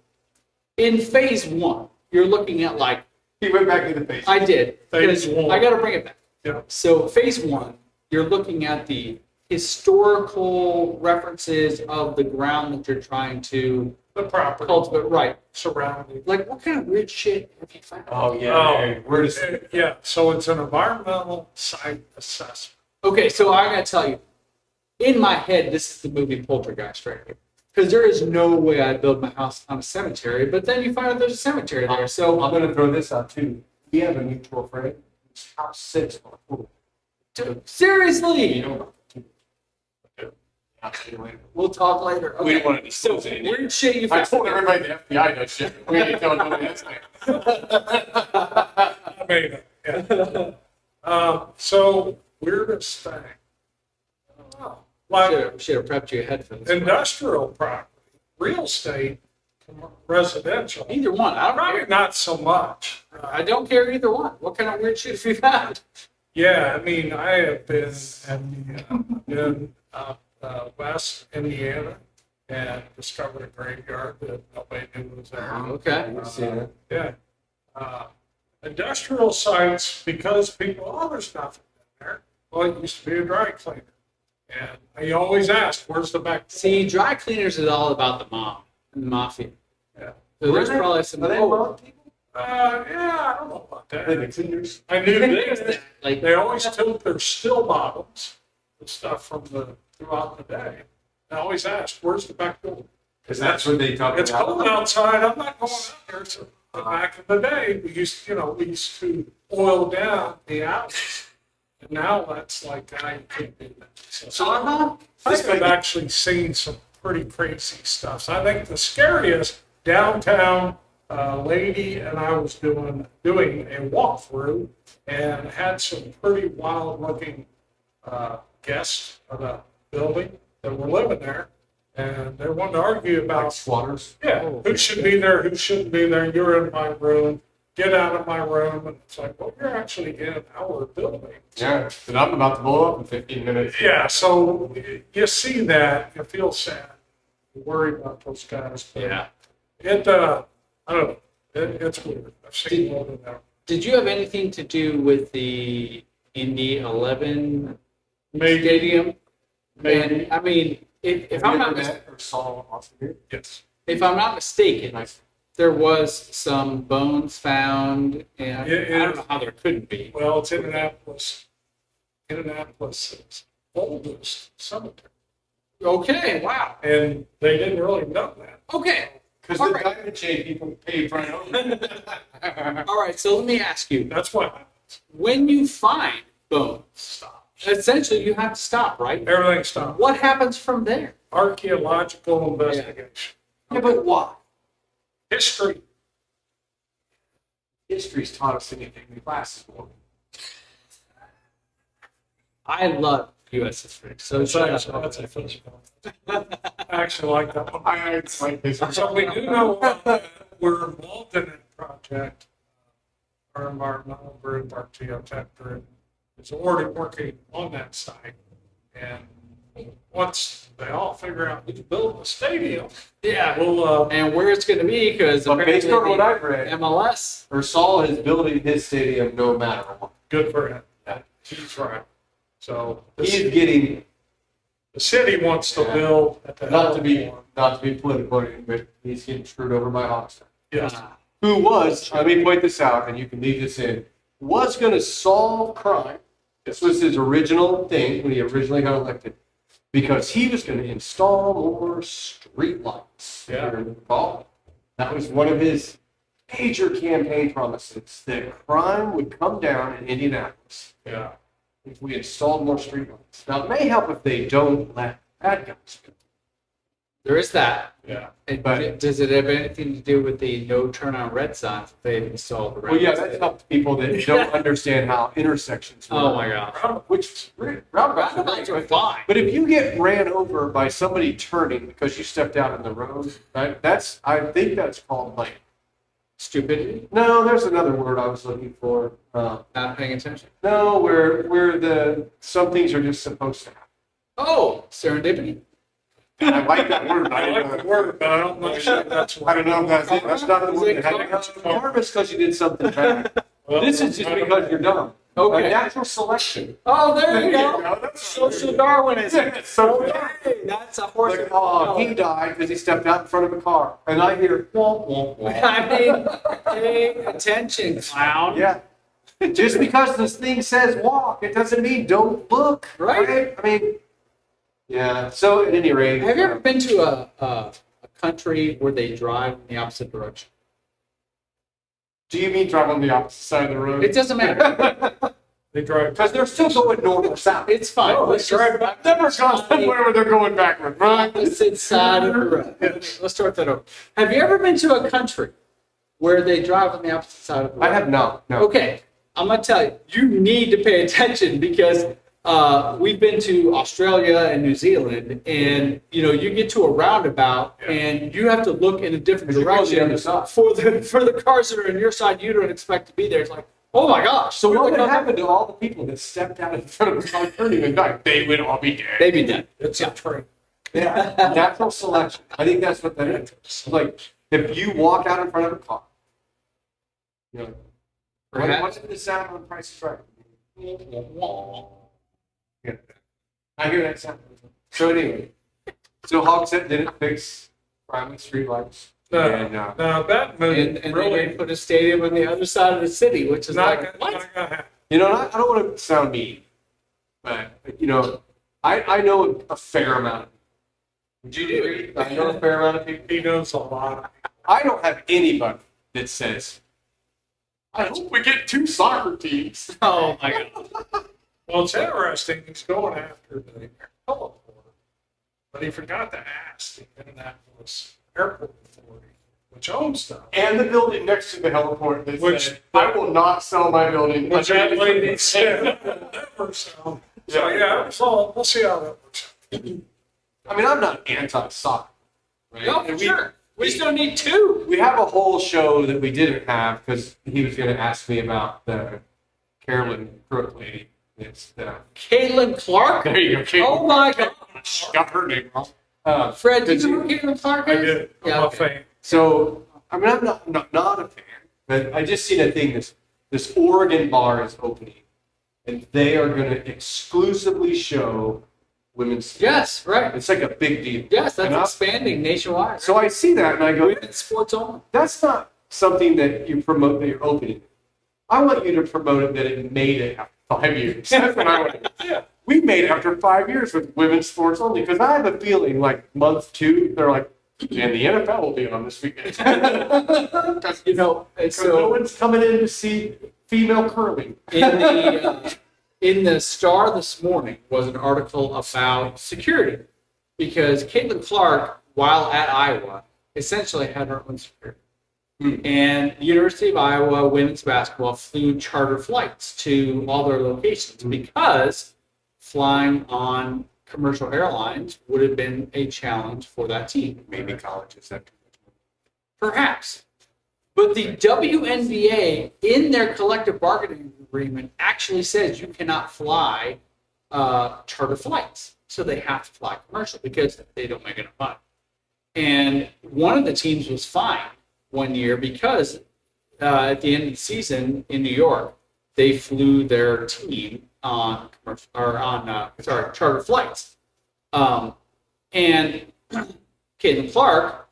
in phase 1, you're looking at like He went back to the face. I did. Phase because 1. I got to bring it back. Yeah. So phase 1, you're looking at the historical references of the ground that you're trying to The property cultivate. Right. surrounding. Like, what kind of weird shit have you found? Oh, yeah. Oh. Where does Yeah, so it's an environmental site assessment. Okay, so I got to tell you, in my head, this is the movie Poltergeist right here. Because there is no way I'd build my house on a cemetery, but then you find out there's a cemetery there. So, I'm going to throw this out too. We have a mutual friend whose house sits on a pool. dude, seriously, You know, I'll see you later. we'll talk later. We Okay, don't want to so disclose anything. weird shit you I found. told everybody the FBI does shit. We ain't telling nobody else. I mean, yeah. So weirdest thing. I don't know. Like Should have prepped you ahead for this. industrial property, real estate, residential. Either one. I don't Probably care. not so much. I don't care either one. What kind of weird shit have you found? Yeah, I mean, I have been West Indiana and discovered a graveyard that nobody knew was there. Okay. I've seen it. Yeah. Industrial sites, because people, oh, there's nothing in there. Well, it used to be a dry cleaner. And I always ask, where's the back? See, dry cleaners is all about the mob and the mafia. Yeah. So there's probably some. Are they mob people? Yeah, I don't know about Are they the that. cleaners? I knew this. Like They always took their still bottoms and stuff from throughout the day. I always ask, where's the back door? Because that's what they talk It's about. cold outside. I'm not going out there. So back in the day, we used to oil down the alleys, and now that's like you can't do that. So I think I've actually seen some pretty crazy stuff. So I think the scariest downtown lady and I was doing a walkthrough and had some pretty wild looking guests of the building that were living there. And they wanted to argue Like about, squatters. who should be there, who shouldn't be there. You're in my room. Get out of my room. And it's like, well, you're actually in our building. Yeah, but I'm about to blow up in 15 minutes. Yeah, so you see that, you feel sad, you worry about those guys. But Yeah. I don't know, it's weird. I've seen more than that. Did you have anything to do with the Indy 11 Maybe, stadium? maybe, And I mean, if I'm not or saw Austin here. yes. if I'm not mistaken, there was some bones found, and I don't know how there couldn't be. Well, it's Indianapolis. Indianapolis's oldest cemetery. Okay, wow. And they didn't really know that. Okay, Because All the right. diamond chain people paid right over. all right. So let me ask you: That's what when you find bones, stopped. essentially you have to stop, right? Everything stopped. What happens from there? Archaeological investigation. Yeah, but why? History. History's taught us anything in classes. I love U.S. history, so That's shut actually, up. that's a physical. I actually like that one. I like history. So we do know we're involved in that project. Our environmental group, our TO chapter, is already working on that site. And once they all figure out who's building the stadium, Yeah, we'll, and where it's going to be, because But based on what I've read, MLS. Ursal is building his stadium no matter what. good for him. Yeah. He's right. So He's getting, the city wants to build at the not to be Heliport. political, but he's getting screwed over by Hawkstone. Yes. Who was, let me point this out, and you can leave this in, was going to solve crime. This was his original thing when he originally got elected, because he was going to install more streetlights. Yeah. That was one of his major campaign promises, that crime would come down in Indianapolis Yeah. if we installed more streetlights. Now, it may help if they don't let bad guys go. There is that. Yeah. And But- does it have anything to do with the no turn on red signs that they installed around? Well, yeah, the that's city? helped people that don't understand how intersections work. Oh my gosh. Which roundabouts Roundabouts are are fine. But if you get ran over by somebody turning because you stepped out in the road, right, I think that's called like, Stupidity, no, there's another word I was looking for. not paying attention. No, where some things are just supposed to happen. Oh, serendipity. I like that word. I like the word, but I don't know if that's I don't know if that's it. That's not the Is word it that had karma? it. Karma is because you did something bad. Well, This is just because you're dumb. Okay. A natural selection. Oh, there you go. That's Social Darwinism. Yeah, so Okay, that's a horse. like, oh, he died because he stepped out in front of a car. And I hear, womp, womp, womp. I mean, pay attention, clown. Yeah. Just because this thing says walk, it doesn't mean don't look. Right. I mean, yeah. So at any rate. Have you ever been to a country where they drive in the opposite direction? Do you mean drive on the opposite side of the road? It doesn't matter. They drive. Because they're still going north or south. It's fine. No, Let's they drive just- back. Never gone somewhere where they're going backward, right? opposite side of the road. Let's start that over. Have you ever been to a country where they drive on the opposite side of the road? I have not. No. Okay. I'm gonna tell you, you need to pay attention because we've been to Australia and New Zealand, and you get to a roundabout, and you have to look in a different direction for the cars that are on your side. You don't expect to be there. It's like, oh my gosh! So what would happen to all the people that stepped out in front of the car turning and died? They would all be dead. They'd be dead. It's a train. Yeah, natural selection. I think that's what that is. Like, if you walk out in front of a car, what's the sound on Price is Right? Yeah. I hear that sound. So anyway, Hogsett didn't fix private streetlights. No, that movie And really they put a stadium on the other side of the city, which is not like, gonna what? happen. I don't want to sound mean, but I know a fair amount of people. Would you agree? I know a fair amount of people. He knows a lot of people. I don't have anybody that says, I hope we get 2 soccer teams. Oh my god! Well, it's interesting. He's going after the heliport, but he forgot to ask the Indianapolis Airport Authority, which owns them. And the building next to the heliport that Which- said, I will not sell my building. Which that lady said never sell. So yeah, so we'll see how that works. I mean, I'm not anti-soccer. Right? No, And for sure. We just don't need 2. We have a whole show that we didn't have because he was going to ask me about the Carolyn Crook lady. It's the Caitlin Clark. there you go. Caitlin. Oh my god! Got her name wrong. Fred, did you know who Caitlin Clark is? I did. I'm Yeah, a okay. fan. So, I mean, I'm not a fan, but I just seen a thing. This Oregon bar is opening, and they are going to exclusively show women's sports. Yes, right. It's like a big deal. Yes, that's And expanding nationwide. so I see that, and I go, Women's sports only. that's not something that you promote that you're opening. I want you to promote it that it made it after 5 years. That's what I want to do. Yeah. We made it after 5 years with women's sports only, because I have a feeling like month 2, they're like, and the NFL will be on this weekend. Because And no so one's coming in to see female curling. in the Star this morning was an article about security because Caitlin Clark, while at Iowa, essentially had her own security. And the University of Iowa women's basketball flew charter flights to all their locations because flying on commercial airlines would have been a challenge for that team. Maybe colleges have too much Perhaps. But the WNBA, in their collective bargaining agreement, actually says you cannot fly charter flights. So they have to fly commercial because they don't make enough money. And one of the teams was fined one year because at the end of the season in New York, they flew their team on commercial or on charter flights. And Caitlin Clark,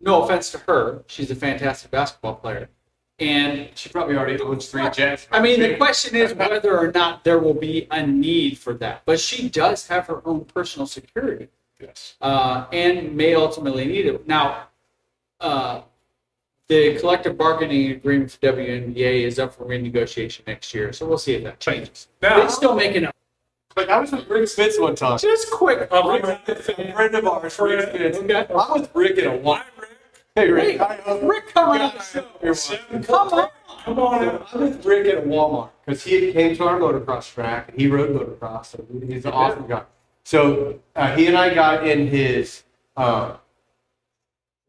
no offense to her, she's a fantastic basketball player. And She probably already owns 3 jets. I mean, the question is whether or not there will be a need for that. But she does have her own personal security Yes. and may ultimately need it. Now, the collective bargaining agreement for WNBA is up for renegotiation next year, so we'll see if that changes. Now- They still making it. Like, I was with Rik Smits one time. Just quick. A friend of ours, Rik Smits. Okay. I'm with Rick in a Hi, walk. Rick. Hey, Rick, Rick. Hi, Rick coming on the show. Come on. Come on. I'm with Rick at Walmart because he came to our motocross track and he rode motocross. And he's an awesome guy. So he and I got in his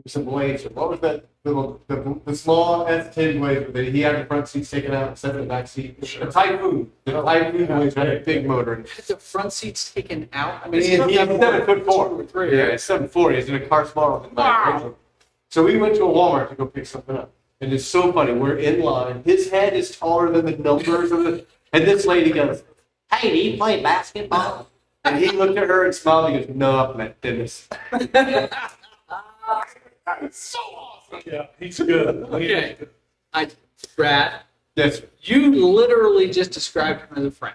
some blades. What was that? The small S10 blade that he had the front seats taken out and set in the back seat. The Typhoon. The Typhoon blades had a big motor. And Had the front seats taken out. I mean, he's it's not that 7'4". 2 or 3, Yeah, right? it's 7'4". He's in a car smaller than mine. Wow. So we went to a Walmart to go pick something up. And it's so funny. We're in line. His head is taller than the numbers of the. And this lady goes, "Hey, do you play basketball?" And he looked at her and smiled. He goes, "No, I play tennis." It's so awesome. Yeah, he's good. Okay. Brad, Yes. you literally just described him as a friend.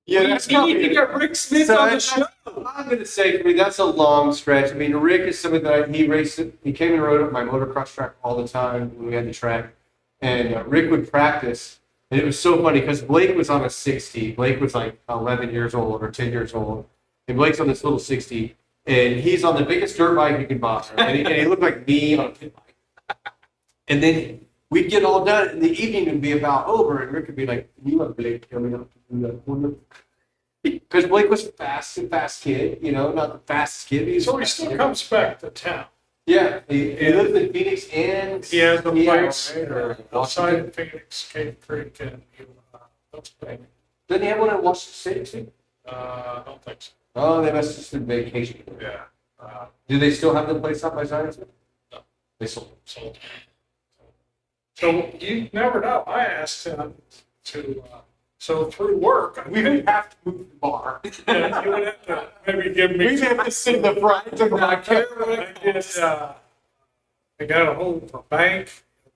Yeah, that's we need probably to get Rik Smits So on the that's- show. I'm going to say, I mean, that's a long stretch. I mean, Rick is somebody that he raced. He came and rode at my motocross track all the time when we had the track. And Rick would practice. And it was so funny because Blake was on a 60. Blake was like 11 years old or 10 years old. And Blake's on this little 60. And he's on the biggest dirt bike you can buy. And he looked like me on a pit bike. And then we'd get all done, and the evening would be about over, and Rick would be like, "You want Blake coming up to do that corner?" Because Blake was fast kid, not the fastest kid. So he still comes back to town. Yeah, he lives in Phoenix and He has a place or outside of Phoenix, Cave Creek, and Pennsylvania. Didn't he have one in Washington State too? I don't think so. Oh, they must have just been vacation. Yeah. Do they still have the place out by Zion? No. They sold it. So you never know. I asked him to, so through work, We would have to move the bar. you would have to maybe give me. We'd have to sit in the front of I got a hold of a bank.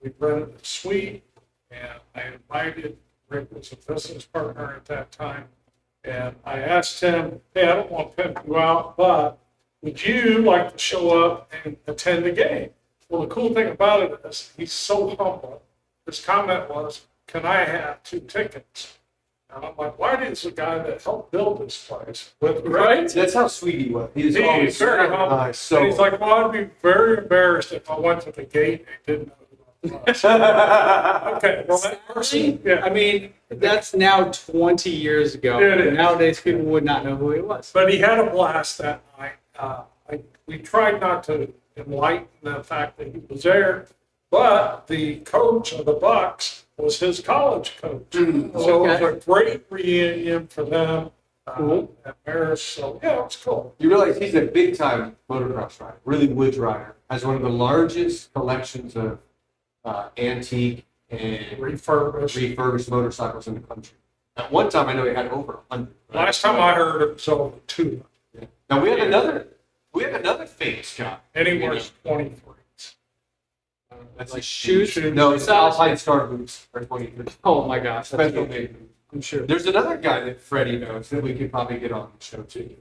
We rented a suite, and I invited Rick was a business partner at that time, and I asked him, "Hey, I don't want to pimp you out, but would you like to show up and attend the game?" Well, the cool thing about it is he's so humble. His comment was, "Can I have 2 tickets?" And I'm like, why does the guy that helped build this place with Right? That's how sweet he was. He's He's always very humble. nice. So And he's like, well, I'd be very embarrassed if I went to the gate and didn't know who I was. Okay, well, that person, yeah. I mean, that's now 20 years ago. It is. Nowadays, people would not know who he was. But he had a blast that night. We tried not to enlighten the fact that he was there, but the coach of the Bucks was his college coach. So it was a great reunion for them at Maris. So, yeah, it was cool. you realize he's a big time motocross rider, really woods rider, has one of the largest collections of antique and refurbished motorcycles in the country. At one time, I know he had over 100. right? Last time I heard it was over 2. Yeah. Now we have another famous guy. And he wears 23s. That's Like his shoes? No, it's Size? Alpine Star boots are 23. Oh my gosh. That's Special good. made boots. I'm sure. There's another guy that Freddie knows that we could probably get on the show too.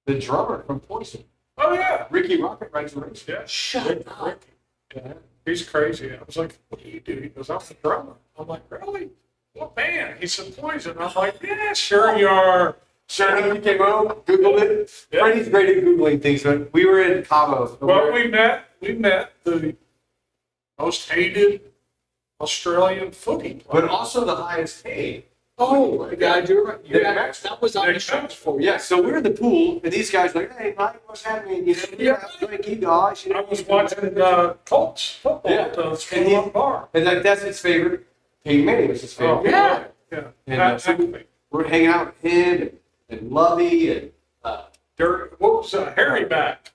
The drummer from Poison, Oh, yeah. Ricky Rocket rides a race. Yeah. Shut Rick- up. Ricky. Yeah. He's crazy. I was like, what do you do? He goes, I'm the drummer. I'm like, really? What band? He said, Poison. I'm like, yeah, sure you are. Sure enough, he came home, Googled it. Yeah. Freddie's great at Googling things, but we were in Cabo. Well, we met the most hated Australian footy player. But also the highest paid. Oh, the guy you were Yeah. that was on the show before. Yeah, so we're in the pool, and these guys are like, hey, Mike, what's happening? Keep guys. I was watching Colts football at the school bar. And that's his favorite. Peyton Manning was his favorite. Oh, Yeah. Yeah. And so we're hanging out with him and Lovey and What was Harry back?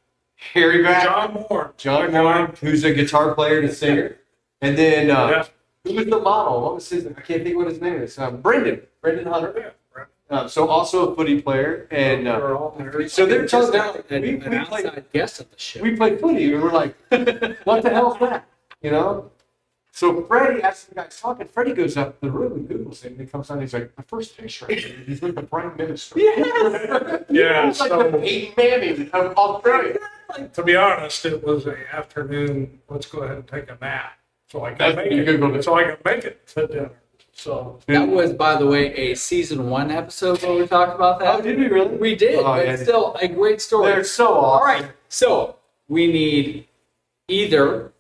Harry Back, John Moore. Moore, who's a guitar player and a singer. And then Yeah. who was the model? What was his? I can't think what his name is. Brendan Hunter. Yeah. So also a footy player, and We're all married. so they're Just talking. out an We played. outside guest of the show. We played footy. We were like, what the hell's that? So Freddie, as the guy's talking, Freddie goes up the room and Googles it, and he comes on. He's like, the first picture. He's with the Prime Minister. Yeah, It's like so- the Peyton Manning of Australia. To be honest, it was an afternoon. Let's go ahead and take a nap, so I That's- can make you it. Googled it. So I can make it to dinner. So That was, by the way, a season 1 episode where we talked about that. Oh, did we really? We did, Oh, but yeah. still a great story. They're so awesome. All right, so we need either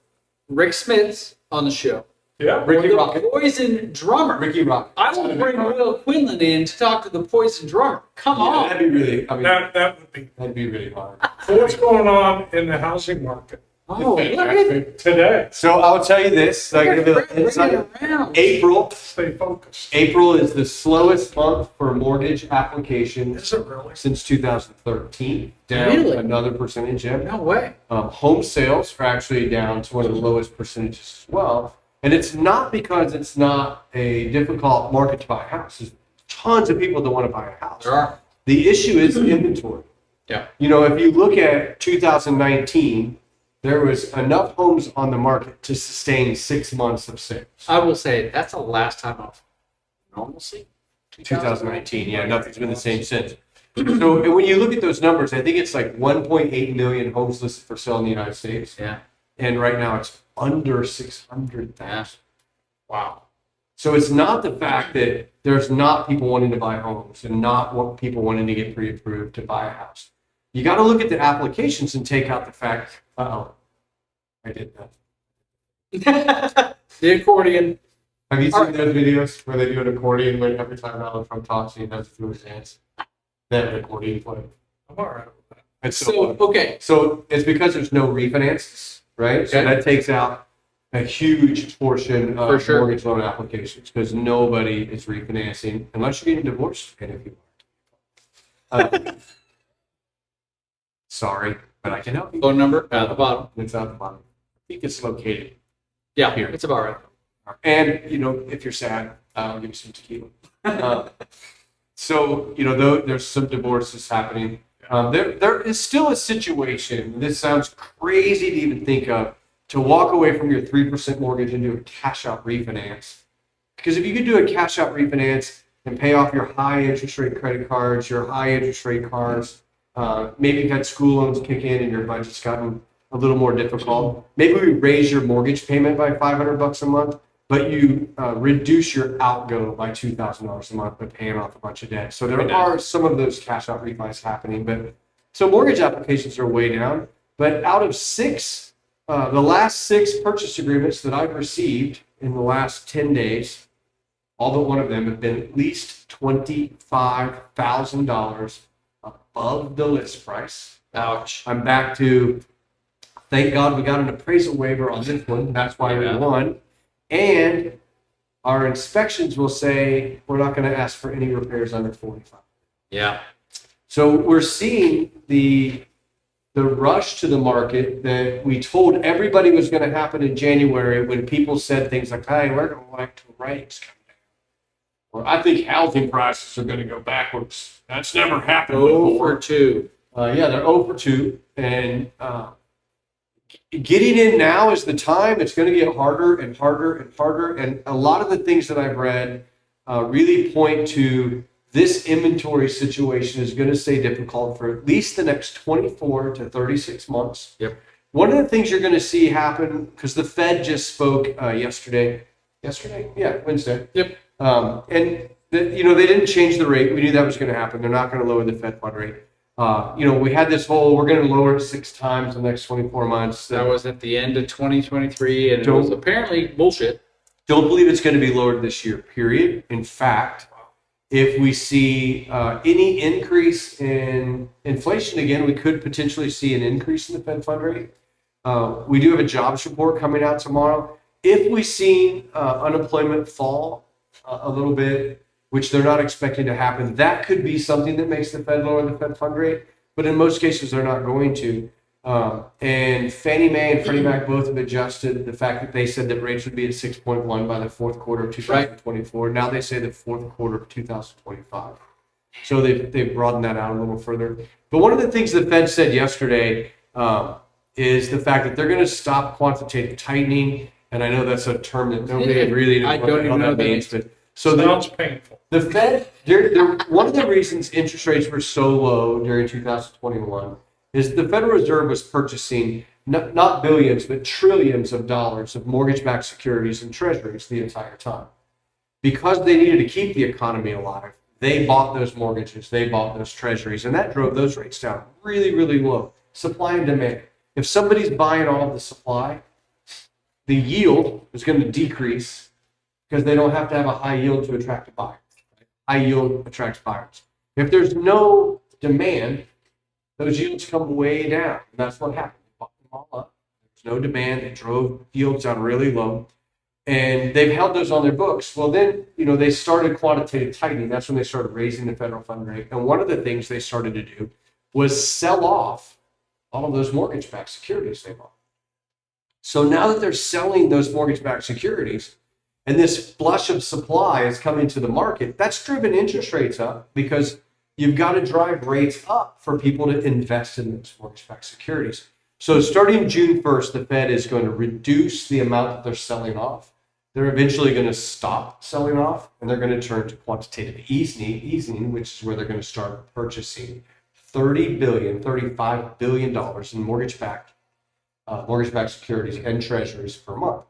Rik Smits on the show, yeah, Ricky or the Rocket. Poison drummer. Ricky Rocket. I will bring Will Quinlan in to talk to the Poison drummer. Come Yeah, on. that'd be really. I mean, that would be. that'd be really hard. So what's going on in the housing market Oh, look at today? So I'll tell you this. Like, Fred if bringing it's it around. April. Stay focused. April is the slowest month for mortgage applications Is it really? since 2013. Down Really? another percentage. Yeah. No way. Home sales are actually down to one of the lowest percentages as well. And it's not because it's not a difficult market to buy a house. There's tons of people that want to buy a house. There are. The issue is inventory. Yeah. If you look at 2019, there was enough homes on the market to sustain 6 months of sales. I will say that's the last time of normalcy. 2019, yeah, nothing's been the same since. So and when you look at those numbers, I think it's like 1.8 million homes listed for sale in the United States. Yeah. And right now it's under 600,000. Yeah. Wow. So it's not the fact that there's not people wanting to buy homes and not what people wanting to get pre-approved to buy a house. You got to look at the applications and take out the fact, I did that. The accordion. Have you seen those videos where they do an accordion when every time Donald Trump talks, he does it through his hands? They have an accordion playing. I'm all right with that. It's so So, funny. okay. So it's because there's no refinances, right? So Okay. that takes out a huge portion For of sure. mortgage loan applications because nobody is refinancing unless you're getting divorced. And if you are. Sorry, but I can help you. Phone number at the bottom. It's at the bottom. I think it's located. Yeah, Here. it's about right. And, if you're sad, I'll give you some tequila. So, there's some divorces happening. There is still a situation, this sounds crazy to even think of, to walk away from your 3% mortgage and do a cash out refinance. Because if you could do a cash out refinance and pay off your high interest rate credit cards, your high interest rate cars, maybe you've had school loans kick in and your budget's gotten a little more difficult. Maybe we raise your mortgage payment by $500 a month, but you reduce your outgo by $2,000 a month by paying off a bunch of debt. So there are some of those cash out refis happening, but so mortgage applications are way down. But out of the last 6 purchase agreements that I've received in the last 10 days, all but one of them have been at least $25,000 above the list price. Ouch. I'm back to, thank God we got an appraisal waiver on this one. That's why we won. And our inspections will say we're not going to ask for any repairs under 45. Yeah. So we're seeing the rush to the market that we told everybody was going to happen in January when people said things like, hey, we're going to like to rates come down. Or I think housing prices are going to go backwards. That's never happened before. 0 for 2. Yeah, they're 0 for 2. And getting in now is the time. It's going to get harder and harder and harder. And a lot of the things that I've read really point to this inventory situation is going to stay difficult for at least the next 24 to 36 months. Yep. One of the things you're going to see happen, because the Fed just spoke yesterday. Yesterday? Yeah, Wednesday. Yep. And they didn't change the rate. We knew that was going to happen. They're not going to lower the Fed fund rate. We had this whole, we're going to lower it 6 times in the next 24 months. That was at the end of 2023, and it was apparently bullshit. Don't believe it's going to be lowered this year, period. In fact, if we see any increase in inflation again, we could potentially see an increase in the Fed fund rate. We do have a jobs report coming out tomorrow. If we see unemployment fall a little bit, which they're not expecting to happen, that could be something that makes the Fed lower the Fed fund rate. But in most cases, they're not going to. And Fannie Mae and Freddie Mac both have adjusted the fact that they said that rates would be at 6.1 by the fourth quarter of 2024. Right. Now they say the fourth quarter of 2025. So they've broadened that out a little further. But one of the things the Fed said yesterday is the fact that they're going to stop quantitative tightening. And I know that's a term that nobody really knows what the hell that means. But so sounds painful. The Fed, one of the reasons interest rates were so low during 2021 is the Federal Reserve was purchasing not billions, but trillions of dollars of mortgage-backed securities and treasuries the entire time. Because they needed to keep the economy alive, they bought those mortgages, they bought those treasuries, and that drove those rates down really, really low. Supply and demand. If somebody's buying all of the supply, the yield is going to decrease because they don't have to have a high yield to attract a buyer. High yield attracts buyers. If there's no demand, those yields come way down. And that's what happened. They bought them all up. There's no demand. It drove yields down really low. And they've held those on their books. Well, then, they started quantitative tightening. That's when they started raising the federal fund rate. And one of the things they started to do was sell off all of those mortgage-backed securities they bought. So now that they're selling those mortgage-backed securities, and this flush of supply is coming to the market, that's driven interest rates up because you've got to drive rates up for people to invest in those mortgage-backed securities. So starting June 1st, the Fed is going to reduce the amount that they're selling off. They're eventually going to stop selling off, and they're going to turn to quantitative easing, which is where they're going to start purchasing $35 billion in mortgage-backed securities and treasuries per month.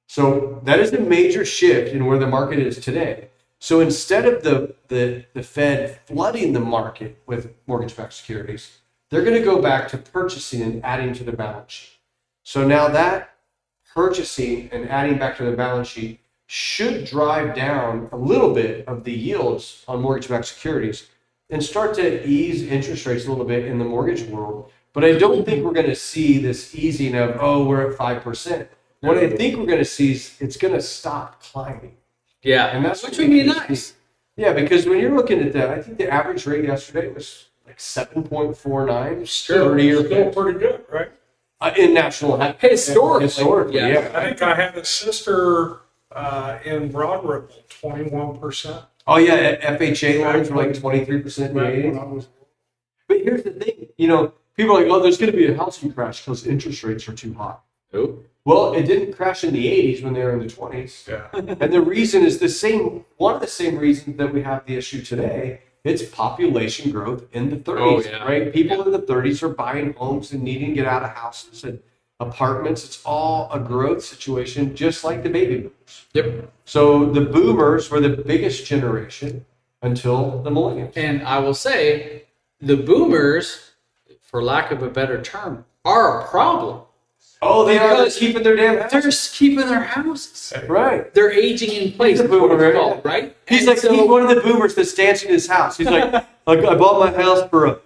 So that is a major shift in where the market is today. So instead of the Fed flooding the market with mortgage-backed securities, they're going to go back to purchasing and adding to the balance sheet. So now that purchasing and adding back to the balance sheet should drive down a little bit of the yields on mortgage-backed securities and start to ease interest rates a little bit in the mortgage world. But I don't think we're going to see this easing of, oh, we're at 5%. What I think we're going to see is it's going to stop climbing. Yeah, And that's which what would be we nice. Yeah, because when you're looking at that, I think the average rate yesterday was like 7.49. Still pretty good, right? In national Historically, yeah. I think I had a sister in Broad Ripple, 21%. Oh yeah, FHA loans were like 23% in the Back 80s. when I was But here's the thing, people are like, oh, there's going to be a housing crash because interest rates are too high. Nope. Well, it didn't crash in the 80s when they were in the 20s. Yeah. And the reason is one of the same reasons that we have the issue today. It's population growth in the 30s, Oh, yeah. right? People in the 30s are buying homes and needing to get out of houses and apartments. It's all a growth situation, just like the baby boomers. Yep. So the boomers were the biggest generation until the millennials. And I will say, the boomers, for lack of a better term, are a problem. Oh, they are Because keeping their damn They're houses. keeping their houses. Right. They're aging in place. He's a That's what boomer, it's called, right? He's And like, so- he's one of the boomers that's dancing in his house. He's like, I bought my house for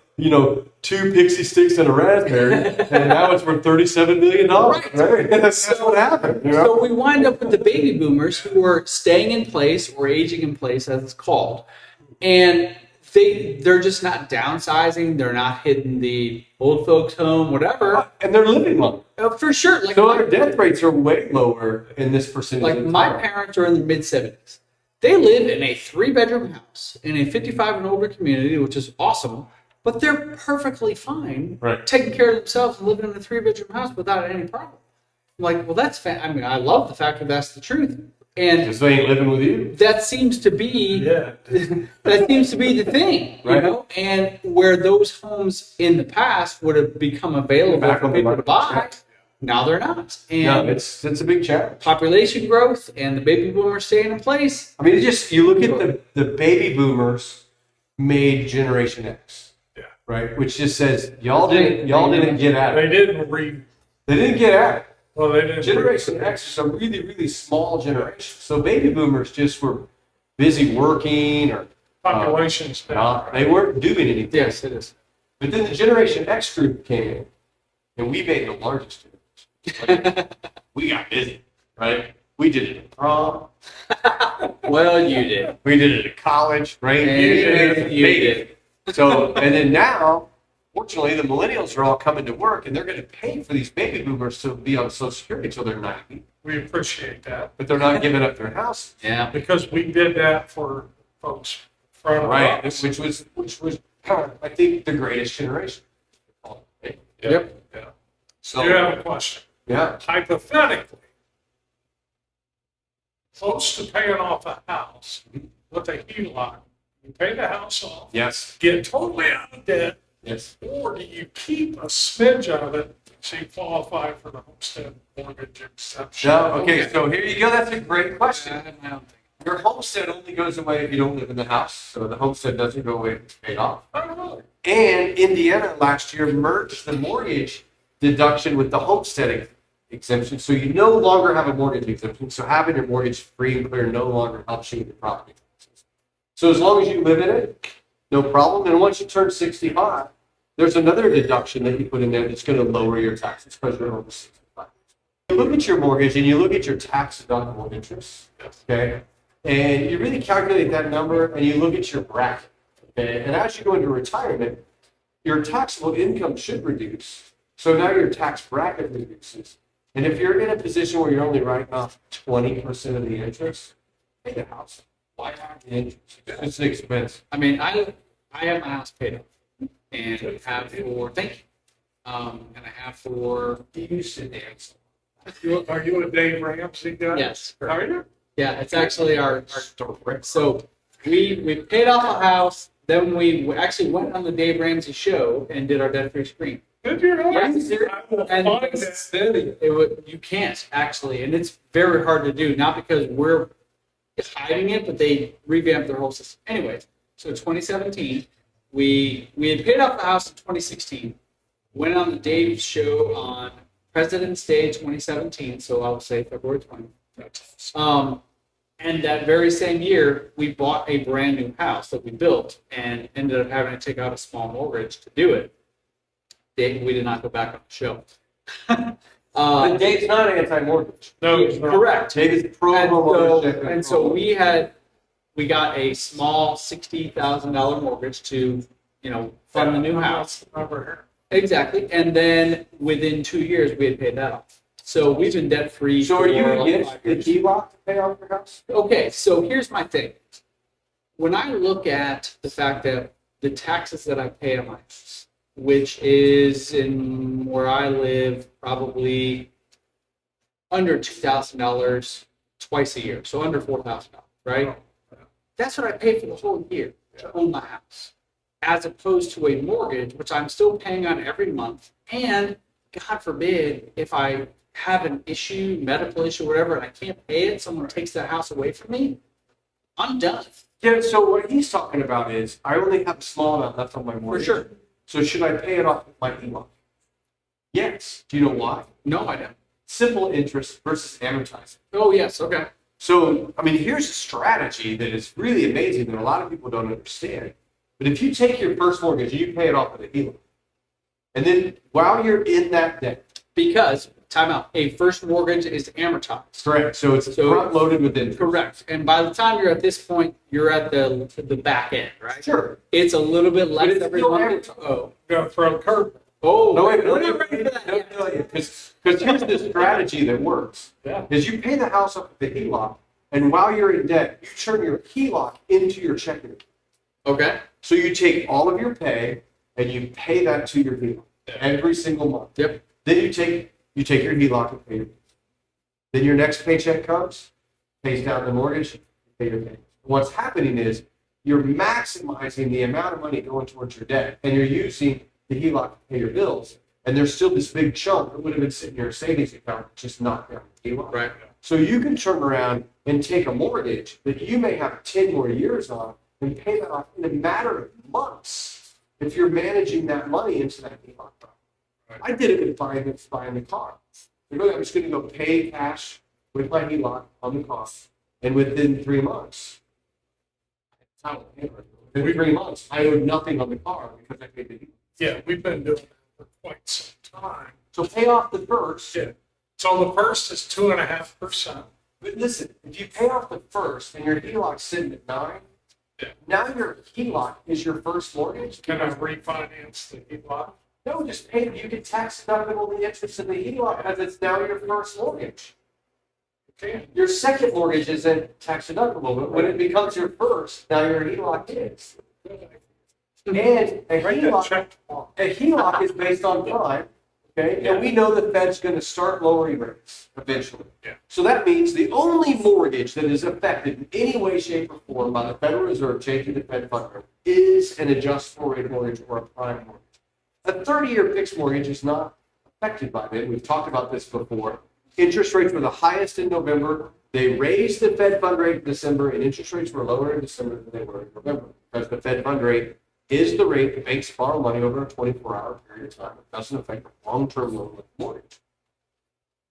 2 pixie sticks and a raspberry, and now it's worth $37 million. Right? That's what happened. So we wind up with the baby boomers who are staying in place or aging in place, as it's called, and they're just not downsizing. They're not hitting the old folks' home, whatever. And they're living longer. For sure. Like So our death rates are way lower in this percentage. Like of the my time. parents are in their mid-70s. They live in a 3-bedroom house in a 55 and older community, which is awesome. But they're perfectly fine Right. taking care of themselves and living in a 3-bedroom house without any problem. I'm like, well, that's I love the fact that that's the truth, and Because they ain't living with you. that seems to be that seems to be the thing, Right. And where those homes in the past would have become available Back for on the people to market. buy, now they're not. And No, it's a big challenge. population growth and the baby boomers staying in place. I mean, you look at the baby boomers made Generation X. Yeah. Right, which just says y'all didn't get at They it. didn't read. They didn't get at it. Well, they didn't. Generation X is a really, really small generation. So baby boomers just were busy working or Population's down. they weren't doing anything. Yes, it is. But then the Generation X group came in, and we made the largest generation. We got busy, right? We did it at prom. Well, you did. We did it at college, right? And you did. So, and then now, fortunately, the millennials are all coming to work, and they're going to pay for these baby boomers to be on Social Security until they're 90, We appreciate that but they're not giving up their houses. Yeah. because we did that for folks in front of Right, us. which was, I think, the greatest generation. Yep. Yeah. So, You have a question. yeah, Hypothetically, close to paying off a house with a HELOC, you pay the house off, yes, get totally out of debt, yes. or do you keep a smidge of it so you qualify for the homestead mortgage exception? No, okay, so here you go. That's a great I question. don't think. Your homestead only goes away if you don't live in the house, so the homestead doesn't go away if it's paid off. Oh, really? And Indiana last year merged the mortgage deduction with the homestead exemption, so you no longer have a mortgage exemption. So having your mortgage free and clear no longer helps you with your property taxes. So as long as you live in it, no problem. And once you turn 65, there's another deduction that you put in there that's going to lower your taxes because you're over 65. You look at your mortgage and you look at your tax deductible interest, okay? And you really calculate that number and you look at your bracket, okay? And as you go into retirement, your taxable income should reduce. So now your tax bracket reduces. And if you're in a position where you're only writing off 20% of the interest, pay the house. Why have the interest? It's an expense. I mean, I have my house paid off, and have for thank you, and I have for You should dance. Are you a Dave Ramsey guy? yes. Are you? Yeah, it's actually our so we paid off a house, then we actually went on the Dave Ramsey show and did our debt-free screen. Did you really? Yes. I will And find it's- that. You can't actually, and it's very hard to do. Not because we're hiding it, but they revamped their whole system. Anyways, so 2017, we had paid off the house in 2016. Went on the Dave's show on President's Day 2017, so I'll say February 20th. And that very same year, we bought a brand new house that we built and ended up having to take out a small mortgage to do it. We did not go back on the show. But Dave's not anti-mortgage. No, it's not. Correct. Dave is pro And ownership. so we got a small $60,000 mortgage to, fund the new house. Over here. Exactly. And then within 2 years, we had paid that off. So we've been debt free. So are you against the HELOC to pay off your house? Okay, so here's my thing. When I look at the fact that the taxes that I pay on my house, which is in where I live probably under $2,000 twice a year, so under $4,000, right? That's what I pay for the whole year to own my house, as opposed to a mortgage, which I'm still paying on every month. And God forbid, if I have an issue, medical issue, whatever, and I can't pay it, someone takes that house away from me, I'm done. Yeah, so what he's talking about is, I only have a small amount left on my For mortgage. sure. So should I pay it off with my HELOC? Yes. Do you know why? No, I don't. Simple interest versus amortizing. Oh, yes, okay. So, I mean, here's a strategy that is really amazing that a lot of people don't understand. But if you take your first mortgage and you pay it off with a HELOC, and then while you're in that debt, Because, time out, a first mortgage is amortized. correct? So it's So- front loaded with interest. Correct. And by the time you're at this point, you're at the back end, right? Sure. It's a little bit But less it's every still month. amortized. Oh. Gonna throw a curve. Oh, No, wait, we're no, not ready for that yet. because here's the strategy that works. Yeah. Is you pay the house off with the HELOC, and while you're in debt, you turn your HELOC into your checking account. Okay. So you take all of your pay and you pay that to your HELOC every single month. Yep. Then you take your HELOC and pay your bills. Then your next paycheck comes, pays down the mortgage, you pay your payments. What's happening is you're maximizing the amount of money going towards your debt, and you're using the HELOC to pay your bills. And there's still this big chunk that would have been sitting in your savings account, just not down the HELOC. Right. So you can turn around and take a mortgage that you may have 10 more years on and pay that off in a matter of months if you're managing that money into that HELOC. I did it with buying the car. I'm just going to go pay cash with my HELOC on the car, and within 3 months, within 3 months, I owed nothing on the car because I paid the HELOC. Yeah, we've been doing that for quite some time. So pay off the first. Yeah. So the first is 2.5%. But listen, if you pay off the first and your HELOC's sitting at 9, Yeah. now your HELOC is your first mortgage. Can I refinance the HELOC? No, just pay. You can tax deductible the interest in the HELOC because it's now your first mortgage. Okay. Your second mortgage isn't tax deductible, but when it becomes your first, now your HELOC is. And a Write that HELOC, check tomorrow. a HELOC is based on prime, okay? And we know the Fed's going to start lowering rates eventually. Yeah. So that means the only mortgage that is affected in any way, shape, or form by the Federal Reserve changing the Fed fund rate is an adjustable rate mortgage or a prime mortgage. A 30-year fixed mortgage is not affected by that. We've talked about this before. Interest rates were the highest in November. They raised the Fed fund rate in December, and interest rates were lower in December than they were in November because the Fed fund rate is the rate that banks borrow money over a 24-hour period of time. It doesn't affect the long-term loan with mortgage.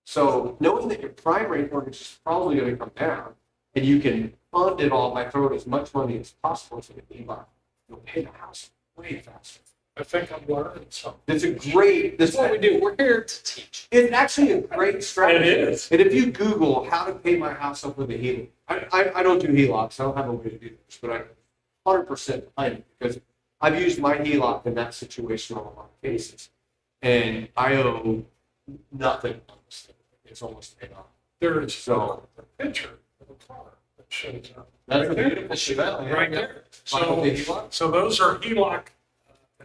So knowing that your prime rate mortgage is probably going to come down, and you can fund it all by throwing as much money as possible to the HELOC, you'll pay the house way faster. I think I'm learning something. That's a great. That's what we do. We're here to teach. It's actually a great strategy. It is. And if you Google how to pay my house up with a HELOC, I don't do HELOCs. I don't have a way to do this, but I 100% behind it because I've used my HELOC in that situation on a lot of cases, and I owe nothing. It's almost paid off. There's So a picture of a car that shows up. that's Right a there. beautiful Chevelle. Right there. Michael P. So, HELOC. so those are HELOC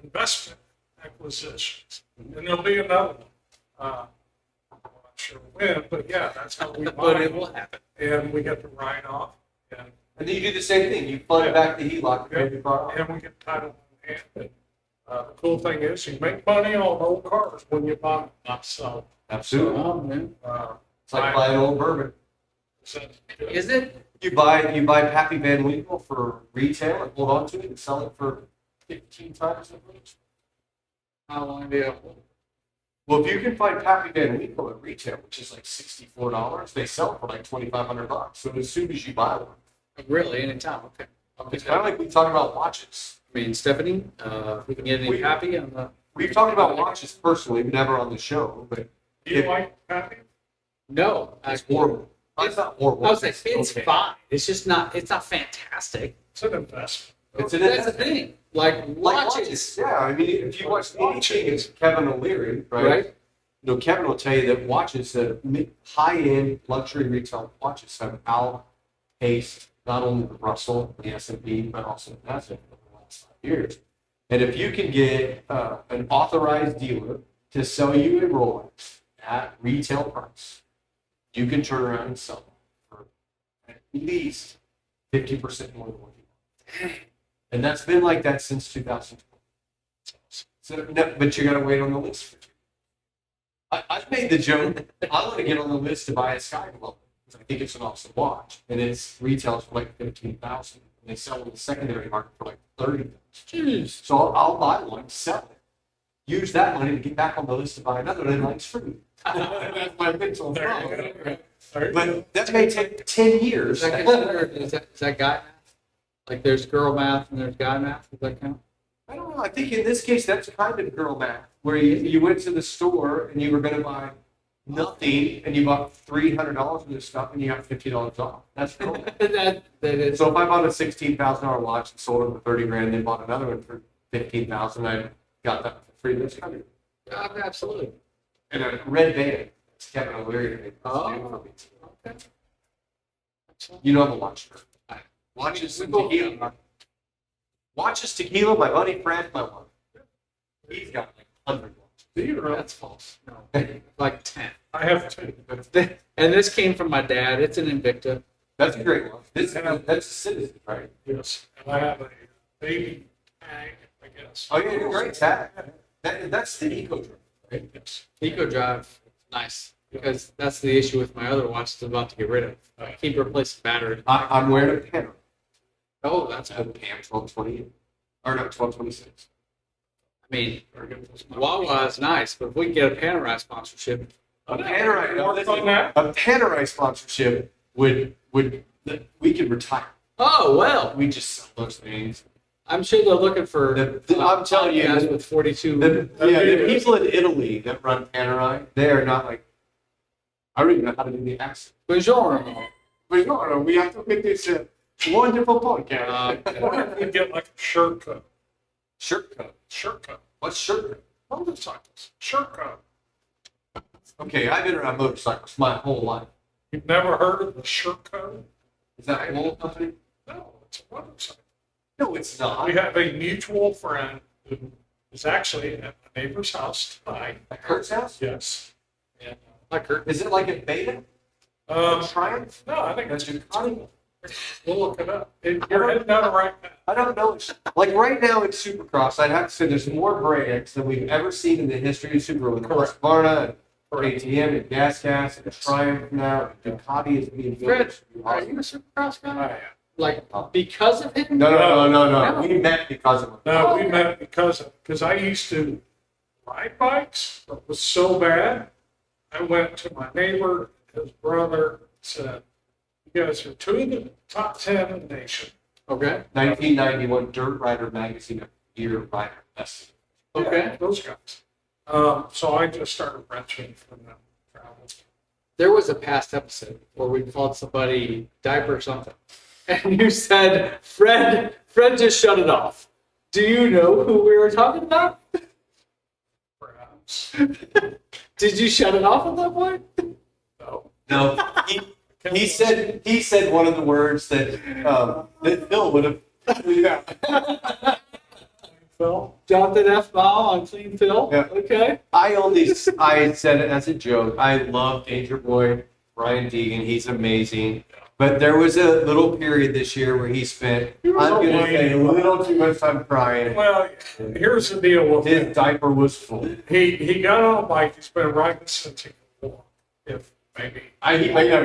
investment acquisitions. And there'll be another one. I'm not sure when, but yeah, that's how we But buy it will them. happen. And we get to write off. And And then you do the same thing. You fund Yeah. back the HELOC to pay the car off. and we get title in hand. And, the cool thing is you make money on old cars when you buy them, not sell. Absolutely. Oh, man. It's like buying old bourbon. Is it? You buy Pappy Van Winkle for retail and hold on to it and sell it for 15 times the price. How long do you have? Well, if you can find Pappy Van Winkle at retail, which is like $64, they sell for like $2,500. So as soon as you buy one, Really, anytime. Okay. it's kind of like we talk about watches. I mean, Stephanie, if we can get any happy on the. We've talked about watches personally, but never on the show. But Do you like Pappy? No, it's horrible. It's not horrible. I was like, it's okay. fine. It's just not. It's not fantastic. It's an investment. It's an That's the thing. Like watches, Yeah, I mean, if you watch anything, it's Kevin O'Leary, right? right? You know, Kevin will tell you that watches, high-end luxury retail watches have outpaced not only the Russell, the S&P, but also the Nasdaq over the last 5 years. And if you can get an authorized dealer to sell you a Rolex at retail price, you can turn around and sell them for at least 50% more than what you want. And that's been like that since 2012. So, no, but you got to wait on the list for I've made the joke, I want to get on the list to buy a Sky Globe. I think it's an awesome watch. And it's retails for like $15,000. And they sell in the secondary market for like $30,000. Jeez. So I'll buy one, sell it. Use that money to get back on the list to buy another, and it's free. That's my mental There thought. you go. There you go. But that may take 10 years. Is that considered? Is that guy math? Like there's girl math and there's guy math. Does that count? I don't know. I think in this case, that's kind of girl math, where you went to the store and you were going to buy nothing, and you bought $300 worth of stuff, and you got $50 off. That's girl math. that is. So if I bought a $16,000 watch and sold it for 30 grand, and then bought another one for 15,000, I got that for free. That's kind of. Absolutely. And a red band. It's Kevin O'Leary. Oh. Okay. You know the watch. Watches and tequila. Watches tequila. My buddy Fred, my one. He's got like 100 watches. Do you really? That's false. No, like 10. I have two. And this came from my dad. It's an Invicta. That's a great one. That's a Citizen, right? Yes. And I have a baby tag, I guess. Oh yeah, great tag. That's the Eco Drive, right? Yes. Eco Drive, nice. Because that's the issue with my other watch. It's about to get rid of. I keep replacing battery. I'm wearing a Pam. Oh, that's A cool. Pam 1228. Or no, 1226. I mean, Wawa is nice, but if we can get a Panerai sponsorship, A Panerai, Work on that. a Panerai sponsorship would we could retire. oh well. We just sell those things. I'm sure they're looking for. I'm telling you, guys with 42. the people in Italy that run Panerai, they are not like. I don't even know how to do the accent. Buongiorno. But no, we have to make this a wonderful podcast. What if we get like a shirt coat? Shirt coat. Shirt coat. What's shirt coat? Motorcycles. Shirt coat. Okay, I've been around motorcycles my whole life. You've never heard of the shirt coat? Is that a whole company? No, it's a motorcycle. No, it's not. We have a mutual friend who is actually at my neighbor's house tonight. At Kurt's house? Yes. And, Like Kurt. Is it like a Beta? Triumph? no, I think That's it's your cool. We'll look it up. You're heading down the right path. I don't know. Like right now in Supercross, I'd have to say there's more brands than we've ever seen in the history of Supercross. With Correct. Husqvarna, and ATM, and Gas, and Triumph now. And Ducati is being Fred, built. are you a Supercross guy? I am. Like because of him? No. We met because of him. No, we met because I used to ride bikes, but it was so bad. I went to my neighbor, his brother, said, "You guys are two of the top 10 in the nation." Okay. 1991 Dirt Rider Magazine of Year Rider. Best. Okay. Yeah, those guys. So I just started wrenching from them. Travel. There was a past episode where we called somebody diaper or something, and you said, "Fred just shut it off." Do you know who we were talking about? Perhaps. Did you shut it off at that point? No. No. He said one of the words that Phil would have. Yeah. Phil? Jonathan F. Mall on Clean Phil? Yeah. Okay. I said it as a joke. I love Danger Boy, Brian Deegan. He's amazing. But there was a little period this year where he spent, I'm going to say, a little too much time crying. Well, here's the deal with him. His diaper was full. He got on a bike. He's been riding since he was born. If maybe.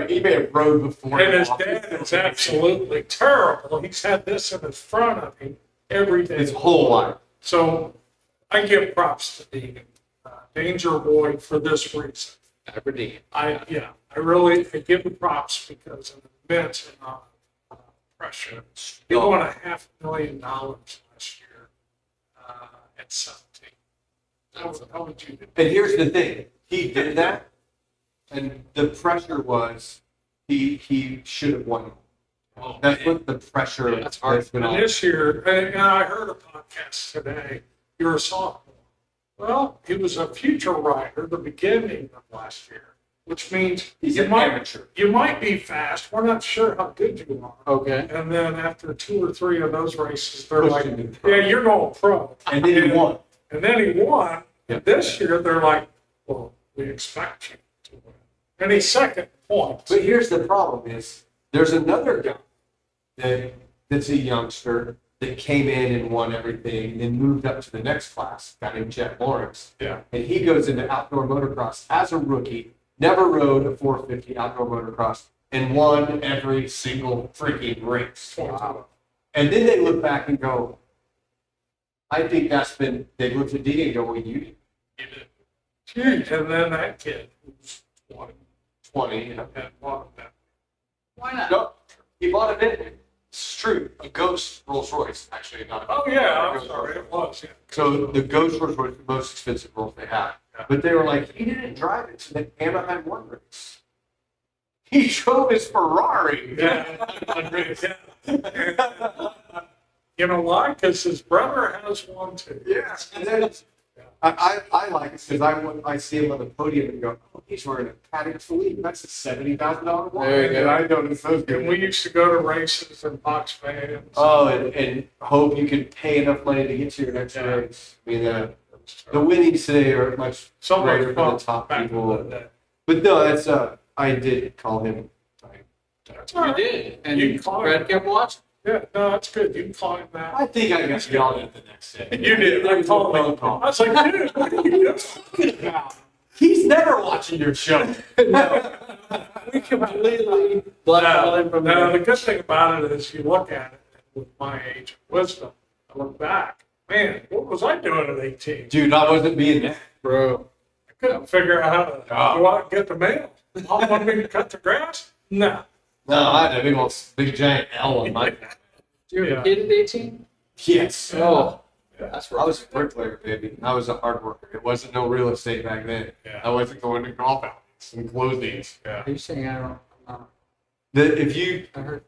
He may have rode before. And his dad is absolutely terrible. He's had this in his front of him every day. His whole life. So I give props to Deegan. danger boy for this reason. Aberdeen. I really give him props because of the immense amount of pressure. He won $500,000 last year at 17. How would you do? And here's the thing: he did that, and the pressure was he should have won. Oh, That's what the pressure. Yeah, that's hard. And this year, and I heard a podcast today, you're a sophomore. Well, he was a future rider the beginning of last year, which means He's you an might, amateur. you might be fast. We're not sure how good you are. Okay. And then after 2 or 3 of those races, they're Pushed like, him to pro. yeah, you're going pro. And then he won. And then he won. Yep. And this year, they're like, well, we expect you to win. And he's second point. But here's the problem: is there's another guy that's a youngster that came in and won everything, and moved up to the next class. A guy named Jeff Lawrence. Yeah. And he goes into outdoor motocross as a rookie. Never rode a 450 outdoor motocross and won every single freaking race. Wow. And then they look back and go, I think they looked at Dee and go, well, you Huge. And then that kid who's 20. You know. had won that. Why not? No, he bought a Bentley. It's true. A Ghost Rolls Royce, actually. Not a Oh, yeah, I'm sorry. It was, yeah. So the Ghost Rolls Royce, the most expensive Rolls they have. Yeah. But they were like, he didn't drive it to the Anaheim 1 race. He drove his Ferrari. Yeah. You know why? Because his brother has one too. Yeah. And then I like it because I see him on the podium and go, oh, he's wearing a Patek Philippe. That's a $70,000 watch. There you go. And I noticed those And we used to go to races and box fans. Oh, and hope you could pay enough money to get to your next race. I mean, the winnings today are much So much greater for fun the top back in people. the day. But no, that's I did call him. That's all You right. did. And You caught Fred it. kept watching. Yeah, no, that's good. You can call him that. I think I got yelled at the next day. You did. I called him. I was like, dude, what are you talking about? He's never watching your show. We completely blackballed him from No, there. the good thing about it is you look at it with my age and wisdom. I look back, man, what was I doing at 18? Dude, I wasn't being that. Bro. I couldn't figure out how to go out and get the mail. Mom wanted me to cut the grass? No. No, I had a big giant L on my. Did you have Yeah. a kid at 18? Yes. Oh. That's I was a bricklayer, baby. I was a hard worker. It wasn't no real estate back then. Yeah. I wasn't going to golf outings and closings. Yeah. Are you saying I don't? If you I heard.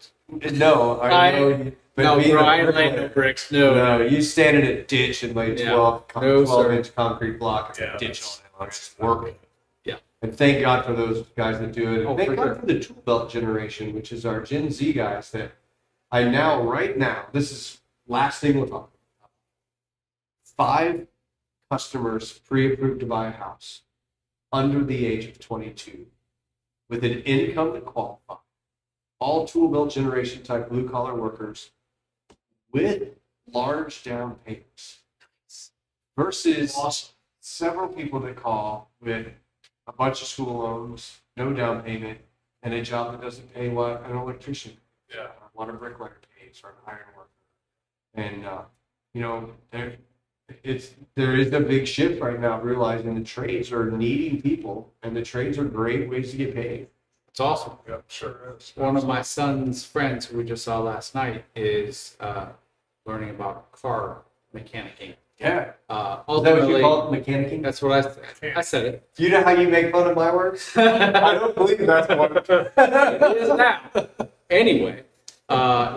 no, I know. But No, being bro, a I ain't laying no bricklayer- bricks. No. No, you stand in a ditch and lay Yeah. 12, No, 12 sir. inch concrete block Yeah, and ditch on that's- it. It's just work. Yeah. And thank God for those guys that do it. And Oh, thank for God sure. for the tool belt generation, which is our Gen Z guys that right now, this is last thing we'll talk about. 5 customers pre-approved to buy a house under the age of 22 with an income to qualify. All tool belt generation type blue collar workers with large down payments versus Awesome. several people that call with a bunch of school loans, no down payment, and a job that doesn't pay what an electrician, Yeah. what a bricklayer pays, or an iron worker. And you know, there is a big shift right now, realizing the trades are needing people, and the trades are great ways to get paid. It's awesome. Yeah, sure is. One of my son's friends who we just saw last night is learning about car mechanicking. Yeah. Is that what Ultimately, you call it, mechanicking? that's what I said it. Do you know how you make fun of my words? I don't believe that's what. It is now. Anyway,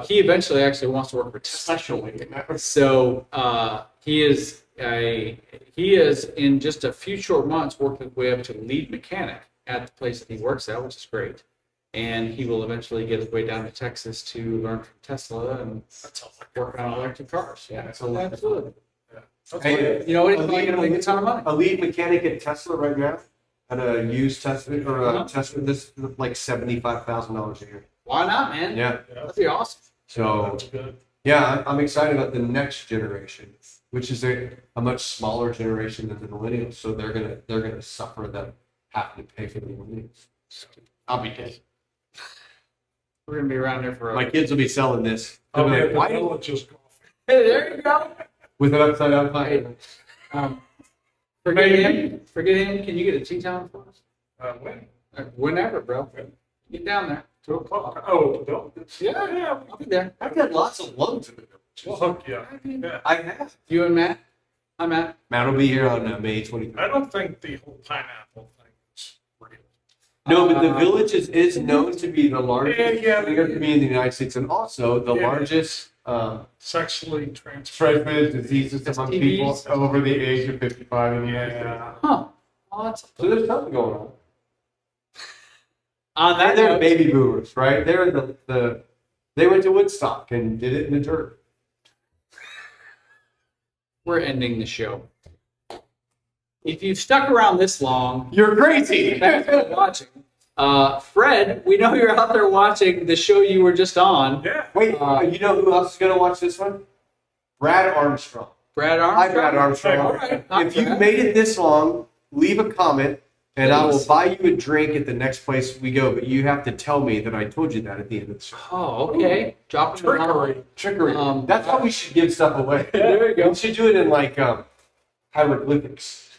he eventually actually wants to work for Tesla. Especially. So he is in just a few short months worked his way up to lead mechanic at the place that he works at, which is great. And he will eventually get his way down to Texas to learn from Tesla and work on electric cars. Yeah, absolutely. Hey, You know what? He's probably going to make a ton of money. a lead mechanic at Tesla right now, at a used Tesla or a Uh-huh. Tesla, this is like $75,000 a year. Why not, man? Yeah. That'd be awesome. So That's good. yeah, I'm excited about the next generation, which is a much smaller generation than the millennials. So they're gonna suffer them having to pay for the millennials. I'll be dead. We're going to be around there forever. My kids will be selling this. I'll They'll be be at the like, "Why-" village just golfing. Hey, there you go. with an upside down pipe. Um, Forget Maybe. him. Forget him. Can you get a tea time for us? When? Whenever, bro. Get down there. 2 o'clock. Oh, no. Yeah, I'll be there. I've got lots of lungs in the We'll village. hook you up. Yeah. I have. You and Matt? Hi, Matt. Matt will be here on May 23rd. I don't think the whole pineapple thing is real. No, but the village is known to be the largest Yeah. swinger community in the United States and also the Yeah. largest Sexually transferred. transmitted diseases among STDs. people over the age of 55 in the United States. Yeah. Huh. Well, that's So there's something going on. on that And they're note, baby boomers, right? They're they went to Woodstock and did it in the dirt. we're ending the show. If you've stuck around this long, You're crazy. thanks for watching. Fred, we know you're out there watching the show you were just on. Yeah. Wait, you know who else is going to watch this one? Brad Armstrong. Brad Hi, Armstrong. Brad Armstrong. All right. Hi, If you've Brad. made it this long, leave a comment and I will Please. buy you a drink at the next place we go. But you have to tell me that I told you that at the end of the show. Oh, okay. Drop it in the Trickery. Trickery. Um, That's how we should give stuff away. There you go. We should do it in like hieroglyphics.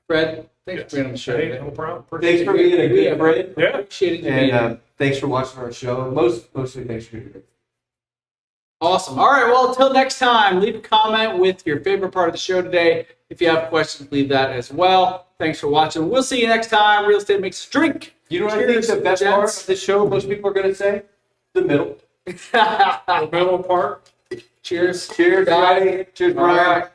Fred, thanks for being on the show. Hey, today. no problem. Thanks for being a good friend. Yeah. Appreciate you being And here. thanks for watching our show. Mostly thanks for being here. Awesome. All right. Well, until next time, leave a comment with your favorite part of the show today. If you have questions, leave that as well. Thanks for watching. We'll see you next time. Real Estate Makes Us Drink. You know what I think Cheers, the best part gents. of the show most people are going to say? The middle. The middle part. Cheers. Cheers, guys. Cheers, All Brian. right.